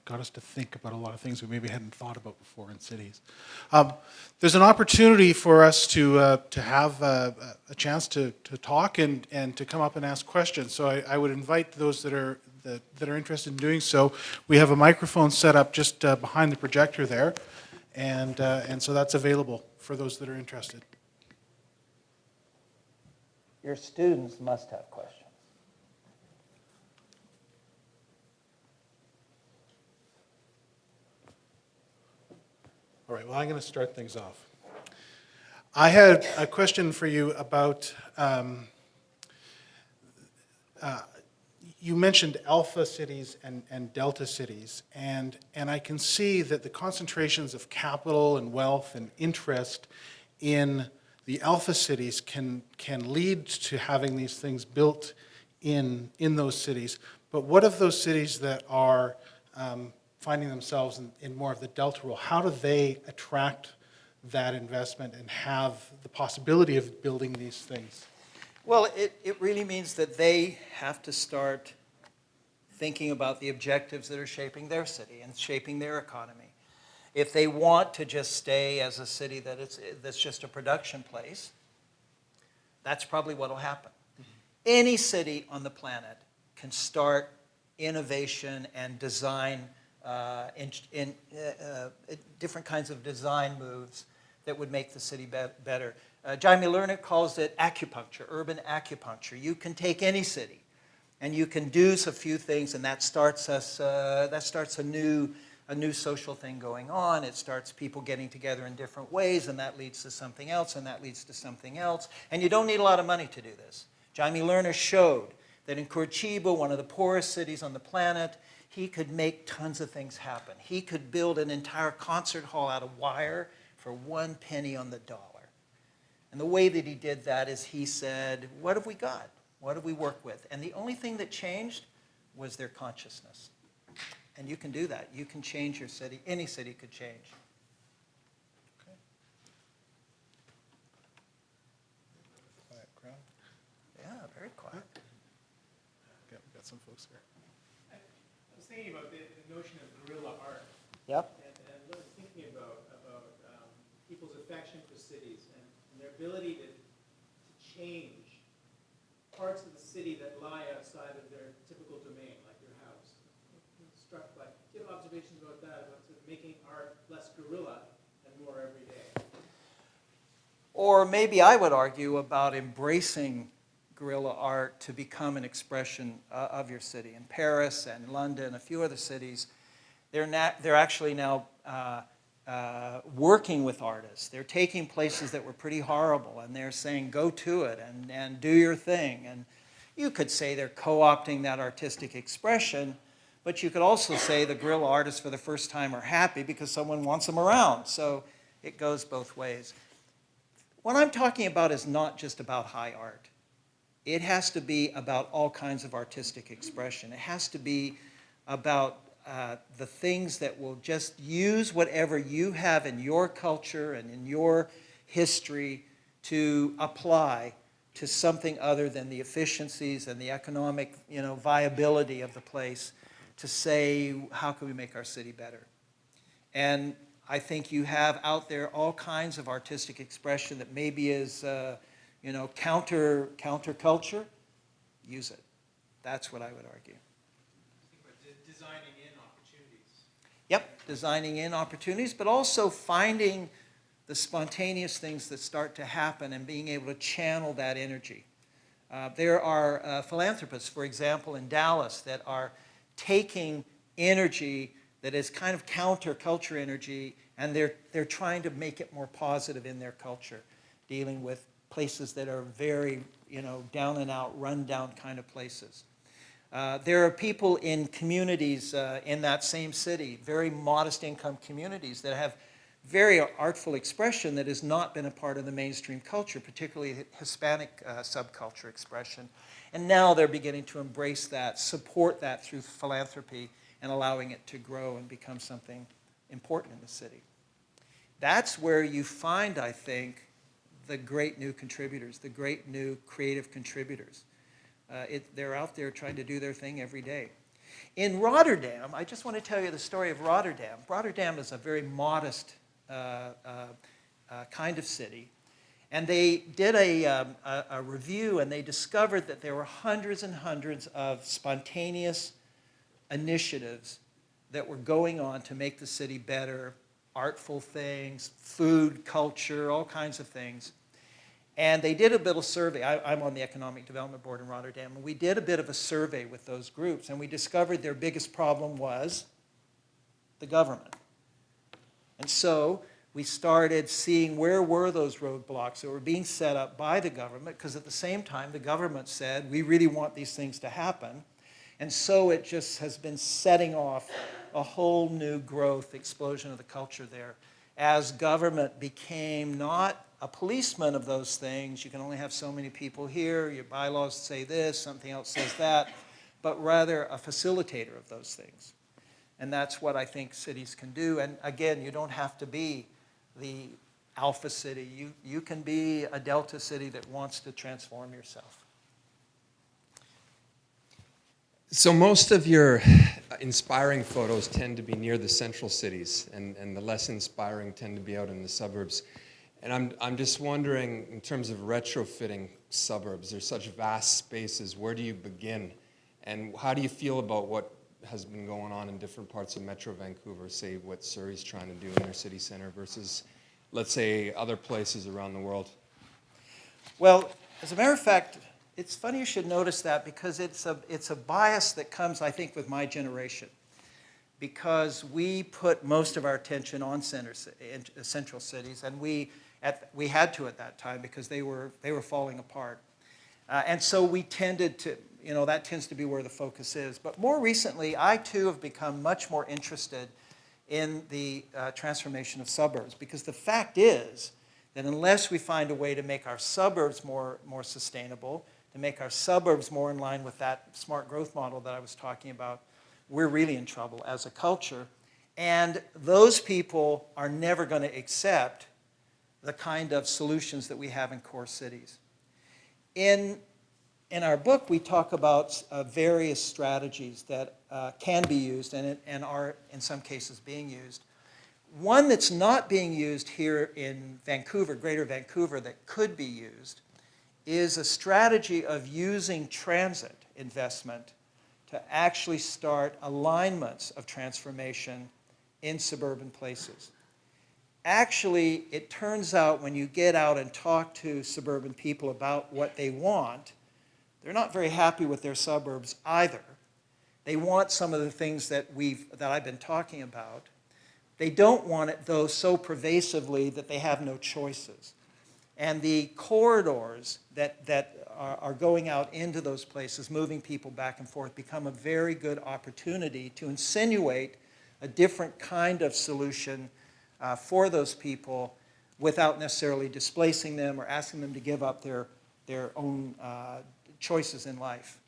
got us to think about a lot of things we maybe hadn't thought about before in cities. There's an opportunity for us to have a chance to talk and to come up and ask questions. So I would invite those that are interested in doing so. We have a microphone set up just behind the projector there, and so that's available for those that are interested. Your students must have questions. All right, well, I'm going to start things off. I had a question for you about, you mentioned alpha cities and delta cities, and I can see that the concentrations of capital and wealth and interest in the alpha cities can lead to having these things built in those cities. But what of those cities that are finding themselves in more of the delta role? How do they attract that investment and have the possibility of building these things? Well, it really means that they have to start thinking about the objectives that are shaping their city and shaping their economy. If they want to just stay as a city that's just a production place, that's probably what will happen. Any city on the planet can start innovation and design in different kinds of design moves that would make the city better. Jaime Lerner calls it acupuncture, urban acupuncture. You can take any city and you can do a few things, and that starts a new social thing going on. It starts people getting together in different ways, and that leads to something else, and that leads to something else. And you don't need a lot of money to do this. Jaime Lerner showed that in Curitiba, one of the poorest cities on the planet, he could make tons of things happen. He could build an entire concert hall out of wire for 1 penny on the dollar. And the way that he did that is he said, what have we got? What do we work with? And the only thing that changed was their consciousness. And you can do that. You can change your city. Any city could change. Okay. Quiet crowd. Yeah, very quiet. Yeah, we got some folks here. I was thinking about the notion of guerrilla art. Yep. And what I was thinking about people's affection for cities and their ability to change parts of the city that lie outside of their typical domain, like your house. I'm struck by, do you have observations about that, about sort of making art less guerrilla and more everyday? Or maybe I would argue about embracing guerrilla art to become an expression of your city. In Paris and London, a few other cities, they're actually now working with artists. They're taking places that were pretty horrible and they're saying, go to it and do your thing. And you could say they're co-opting that artistic expression, but you could also say the guerrilla artists for the first time are happy because someone wants them around. So it goes both ways. What I'm talking about is not just about high art. It has to be about all kinds of artistic expression. It has to be about the things that will just use whatever you have in your culture and in your history to apply to something other than the efficiencies and the economic, viability of the place, to say, how can we make our city better? And I think you have out there all kinds of artistic expression that maybe is, counterculture. Use it. That's what I would argue. Designing in opportunities. Yep, designing in opportunities, but also finding the spontaneous things that start to happen and being able to channel that energy. There are philanthropists, for example, in Dallas that are taking energy that is kind of counterculture energy, and they're trying to make it more positive in their culture, dealing with places that are very, down and out, run down kind of places. There are people in communities in that same city, very modest income communities, that have very artful expression that has not been a part of the mainstream culture, particularly Hispanic subculture expression. And now they're beginning to embrace that, support that through philanthropy, and allowing it to grow and become something important in the city. That's where you find, I think, the great new contributors, the great new creative contributors. They're out there trying to do their thing every day. In Rotterdam, I just want to tell you the story of Rotterdam. Rotterdam is a very modest kind of city. And they did a review, and they discovered that there were hundreds and hundreds of spontaneous initiatives that were going on to make the city better, artful things, food, culture, all kinds of things. And they did a bit of survey. I'm on the Economic Development Board in Rotterdam, and we did a bit of a survey with those groups, and we discovered their biggest problem was the government. And so we started seeing where were those roadblocks that were being set up by the government, because at the same time, the government said, we really want these things to happen. And so it just has been setting off a whole new growth, explosion of the culture there. As government became not a policeman of those things, you can only have so many people here, your bylaws say this, something else says that, but rather a facilitator of those things. And that's what I think cities can do. And again, you don't have to be the alpha city. You can be a delta city that wants to transform yourself. So most of your inspiring photos tend to be near the central cities, and the less inspiring tend to be out in the suburbs. And I'm just wondering, in terms of retrofitting suburbs, there's such vast spaces, where do you begin? And how do you feel about what has been going on in different parts of Metro Vancouver, say what Surrey's trying to do in their city center versus, let's say, other places around the world? Well, as a matter of fact, it's funny you should notice that, because it's a bias that comes, I think, with my generation. Because we put most of our attention on central cities, and we had to at that time because they were falling apart. And so we tended to, that tends to be where the focus is. But more recently, I too have become much more interested in the transformation of suburbs, because the fact is that unless we find a way to make our suburbs more sustainable, to make our suburbs more in line with that smart growth model that I was talking about, we're really in trouble as a culture. And those people are never going to accept the kind of solutions that we have in core cities. In our book, we talk about various strategies that can be used and are, in some cases, being used. One that's not being used here in Vancouver, Greater Vancouver, that could be used is a strategy of using transit investment to actually start alignments of transformation in suburban places. Actually, it turns out when you get out and talk to suburban people about what they want, they're not very happy with their suburbs either. They want some of the things that I've been talking about. They don't want it, though, so pervasively that they have no choices. And the corridors that are going out into those places, moving people back and forth, become a very good opportunity to insinuate a different kind of solution for those people without necessarily displacing them or asking them to give up their own choices in life.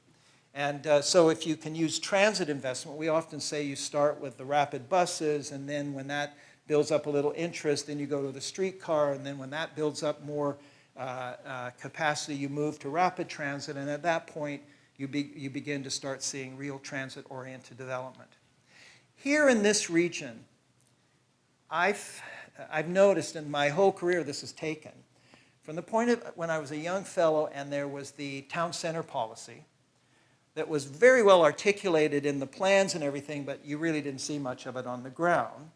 And so if you can use transit investment, we often say you start with the rapid buses, and then when that builds up a little interest, then you go to the streetcar, and then when that builds up more capacity, you move to rapid transit, and at that point, you begin to start seeing real transit-oriented development. Here in this region, I've noticed in my whole career this has taken, from the point of when I was a young fellow and there was the town center policy that was very well articulated in the plans and everything, but you really didn't see much of it on the ground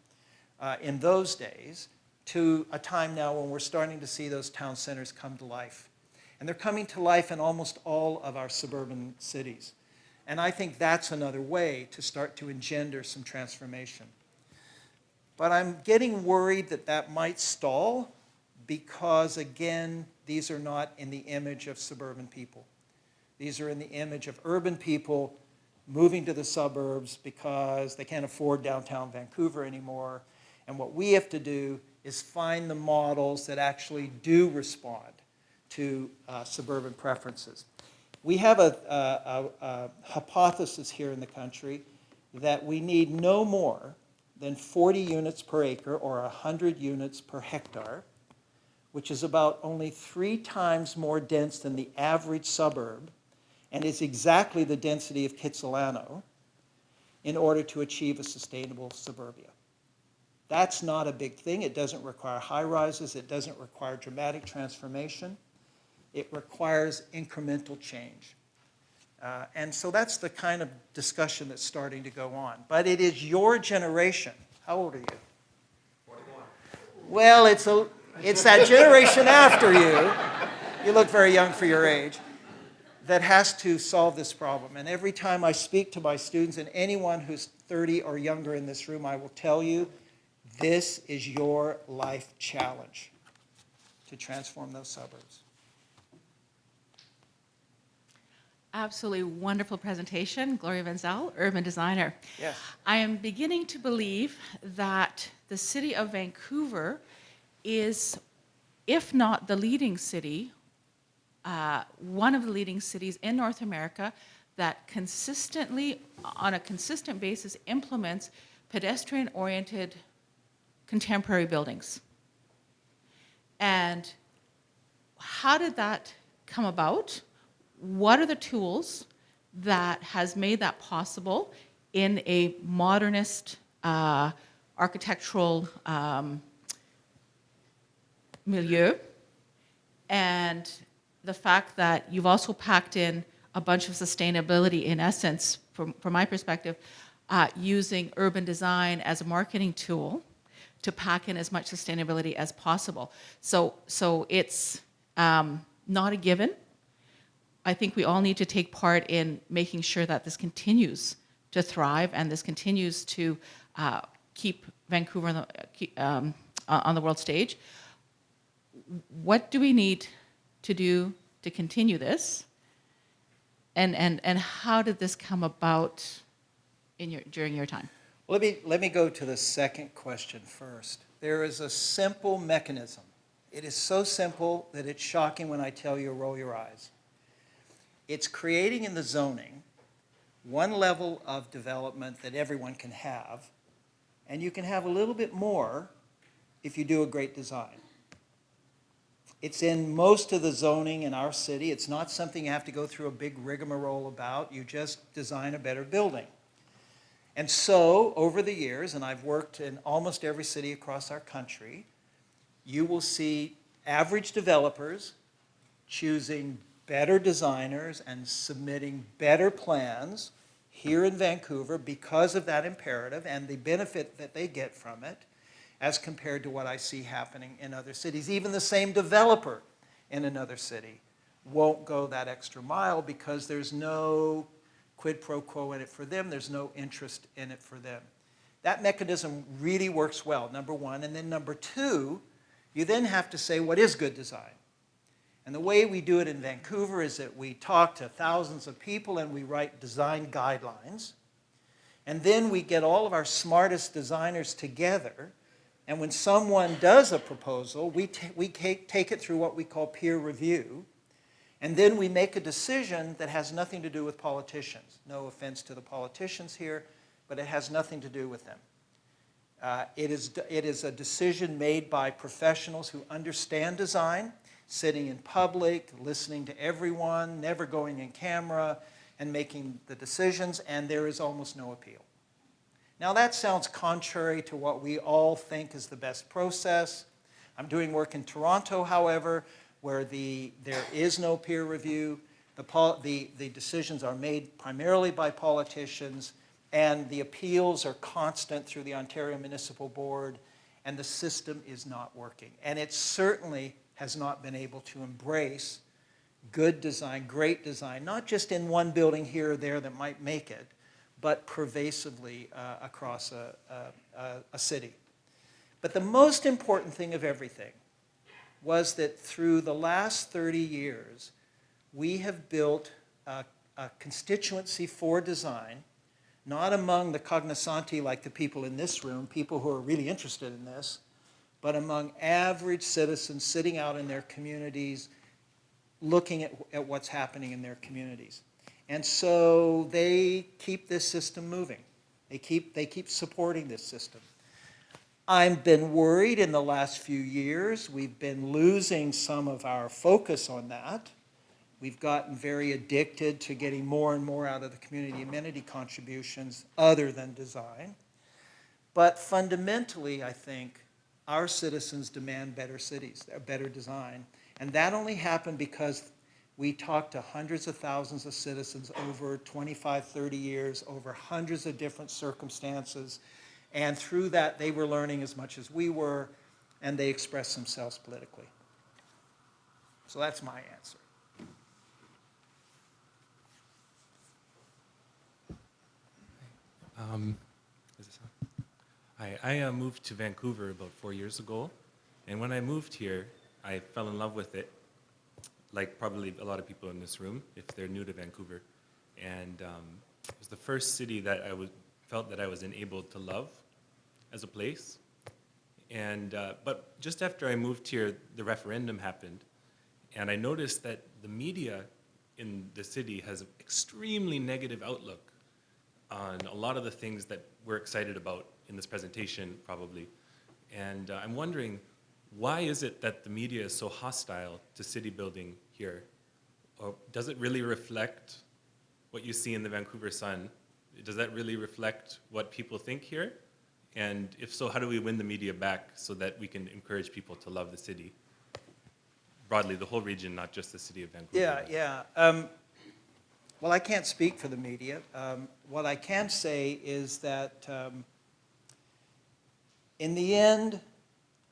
in those days, to a time now when we're starting to see those town centers come to life. And they're coming to life in almost all of our suburban cities. And I think that's another way to start to engender some transformation. But I'm getting worried that that might stall because, again, these are not in the image of suburban people. These are in the image of urban people moving to the suburbs because they can't afford downtown Vancouver anymore. And what we have to do is find the models that actually do respond to suburban preferences. We have a hypothesis here in the country that we need no more than 40 units per acre or 100 units per hectare, which is about only 3 times more dense than the average suburb, and is exactly the density of Kitsilano, in order to achieve a sustainable suburbia. That's not a big thing. It doesn't require high rises. It doesn't require dramatic transformation. It requires incremental change. And so that's the kind of discussion that's starting to go on. But it is your generation. How old are you? 41. Well, it's that generation after you. You look very young for your age. That has to solve this problem. And every time I speak to my students, and anyone who's 30 or younger in this room, I will tell you, this is your life challenge to transform those suburbs. Absolutely wonderful presentation, Gloria Wenzel, urban designer. Yes. I am beginning to believe that the city of Vancouver is, if not the leading city, one of the leading cities in North America that consistently, on a consistent basis, implements pedestrian-oriented contemporary buildings. And how did that come about? What are the tools that has made that possible in a modernist architectural milieu? And the fact that you've also packed in a bunch of sustainability, in essence, from my perspective, using urban design as a marketing tool to pack in as much sustainability as possible. So it's not a given. I think we all need to take part in making sure that this continues to thrive and this continues to keep Vancouver on the world stage. What do we need to do to continue this? And how did this come about during your time? Let me go to the second question first. There is a simple mechanism. It is so simple that it's shocking when I tell you, roll your eyes. It's creating in the zoning one level of development that everyone can have, and you can have a little bit more if you do a great design. It's in most of the zoning in our city. It's not something you have to go through a big rigmarole about. You just design a better building. And so, over the years, and I've worked in almost every city across our country, you will see average developers choosing better designers and submitting better plans here in Vancouver because of that imperative and the benefit that they get from it, as compared to what I see happening in other cities. Even the same developer in another city won't go that extra mile because there's no quid pro quo in it for them. There's no interest in it for them. That mechanism really works well, number one. And then number two, you then have to say, what is good design? And the way we do it in Vancouver is that we talk to thousands of people and we write design guidelines. And then we get all of our smartest designers together. And when someone does a proposal, we take it through what we call peer review. And then we make a decision that has nothing to do with politicians. No offense to the politicians here, but it has nothing to do with them. It is a decision made by professionals who understand design, sitting in public, listening to everyone, never going in camera, and making the decisions, and there is almost no appeal. Now that sounds contrary to what we all think is the best process. I'm doing work in Toronto, however, where there is no peer review. The decisions are made primarily by politicians, and the appeals are constant through the Ontario Municipal Board, and the system is not working. And it certainly has not been able to embrace good design, great design, not just in one building here or there that might make it, but pervasively across a city. But the most important thing of everything was that through the last 30 years, we have built a constituency for design, not among the cognoscenti like the people in this room, people who are really interested in this, but among average citizens sitting out in their communities, looking at what's happening in their communities. And so they keep this system moving. They keep supporting this system. I've been worried in the last few years. We've been losing some of our focus on that. We've gotten very addicted to getting more and more out of the community amenity contributions other than design. But fundamentally, I think, our citizens demand better cities, better design. And that only happened because we talked to hundreds of thousands of citizens over 25, 30 years, over hundreds of different circumstances. And through that, they were learning as much as we were, and they expressed themselves politically. So that's my answer. Is this on? Hi, I moved to Vancouver about 4 years ago, and when I moved here, I fell in love with it, like probably a lot of people in this room, if they're new to Vancouver. And it was the first city that felt that I was enabled to love as a place. And but just after I moved here, the referendum happened, and I noticed that the media in the city has an extremely negative outlook on a lot of the things that we're excited about in this presentation, probably. And I'm wondering, why is it that the media is so hostile to city building here? Or does it really reflect what you see in the Vancouver Sun? Does that really reflect what people think here? And if so, how do we win the media back so that we can encourage people to love the city? Broadly, the whole region, not just the city of Vancouver. Yeah. Well, I can't speak for the media. What I can say is that in the end,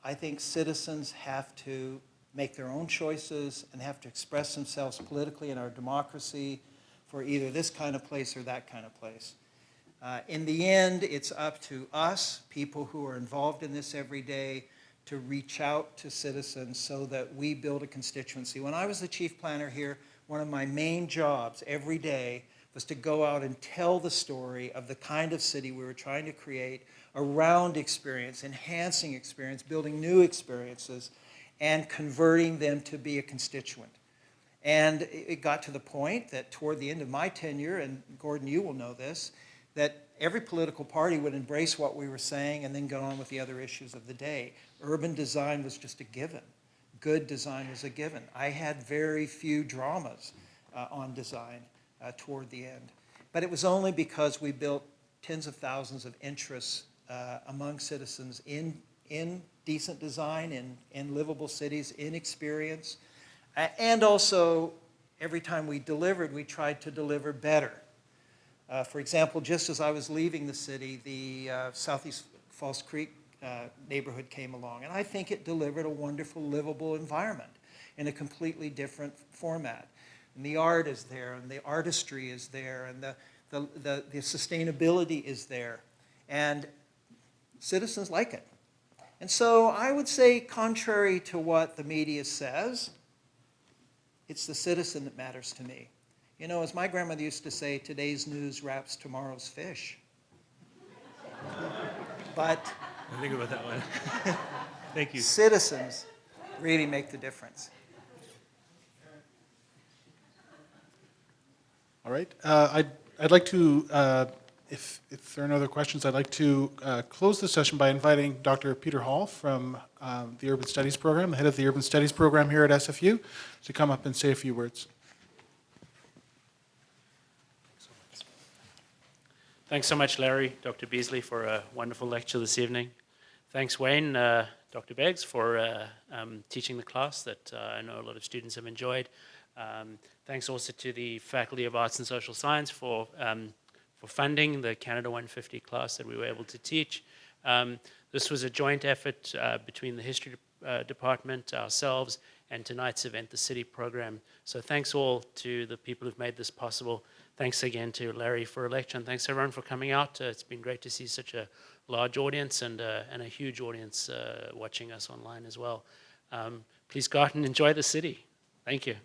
I think citizens have to make their own choices and have to express themselves politically in our democracy for either this kind of place or that kind of place. In the end, it's up to us, people who are involved in this every day, to reach out to citizens so that we build a constituency. When I was the chief planner here, one of my main jobs every day was to go out and tell the story of the kind of city we were trying to create around experience, enhancing experience, building new experiences, and converting them to be a constituent. And it got to the point that toward the end of my tenure, and Gordon, you will know this, that every political party would embrace what we were saying and then go on with the other issues of the day. Urban design was just a given. Good design was a given. I had very few dramas on design toward the end. But it was only because we built tens of thousands of interests among citizens in decent design, in livable cities, in experience. And also, every time we delivered, we tried to deliver better. For example, just as I was leaving the city, the Southeast Falls Creek neighborhood came along, and I think it delivered a wonderful, livable environment in a completely different format. And the art is there, and the artistry is there, and the sustainability is there, and citizens like it. And so I would say, contrary to what the media says, it's the citizen that matters to me. You know, as my grandmother used to say, today's news wraps tomorrow's fish. But I think about that one. Thank you. citizens really make the difference. All right. I'd like to, if there are no other questions, I'd like to close the session by inviting Dr. Peter Hall from the Urban Studies Program, the head of the Urban Studies Program here at SFU, to come up and say a few words. Thanks so much, Larry, Dr. Beasley, for a wonderful lecture this evening. Thanks, Wayne, Dr. Beggs, for teaching the class that I know a lot of students have enjoyed. Thanks also to the Faculty of Arts and Social Science for funding the Canada 150 class that we were able to teach. This was a joint effort between the History Department, ourselves, and tonight's event, the City Program. So thanks all to the people who've made this possible. Thanks again to Larry for a lecture, and thanks everyone for coming out. It's been great to see such a large audience and a huge audience watching us online as well. Please go out and enjoy the city. Thank you.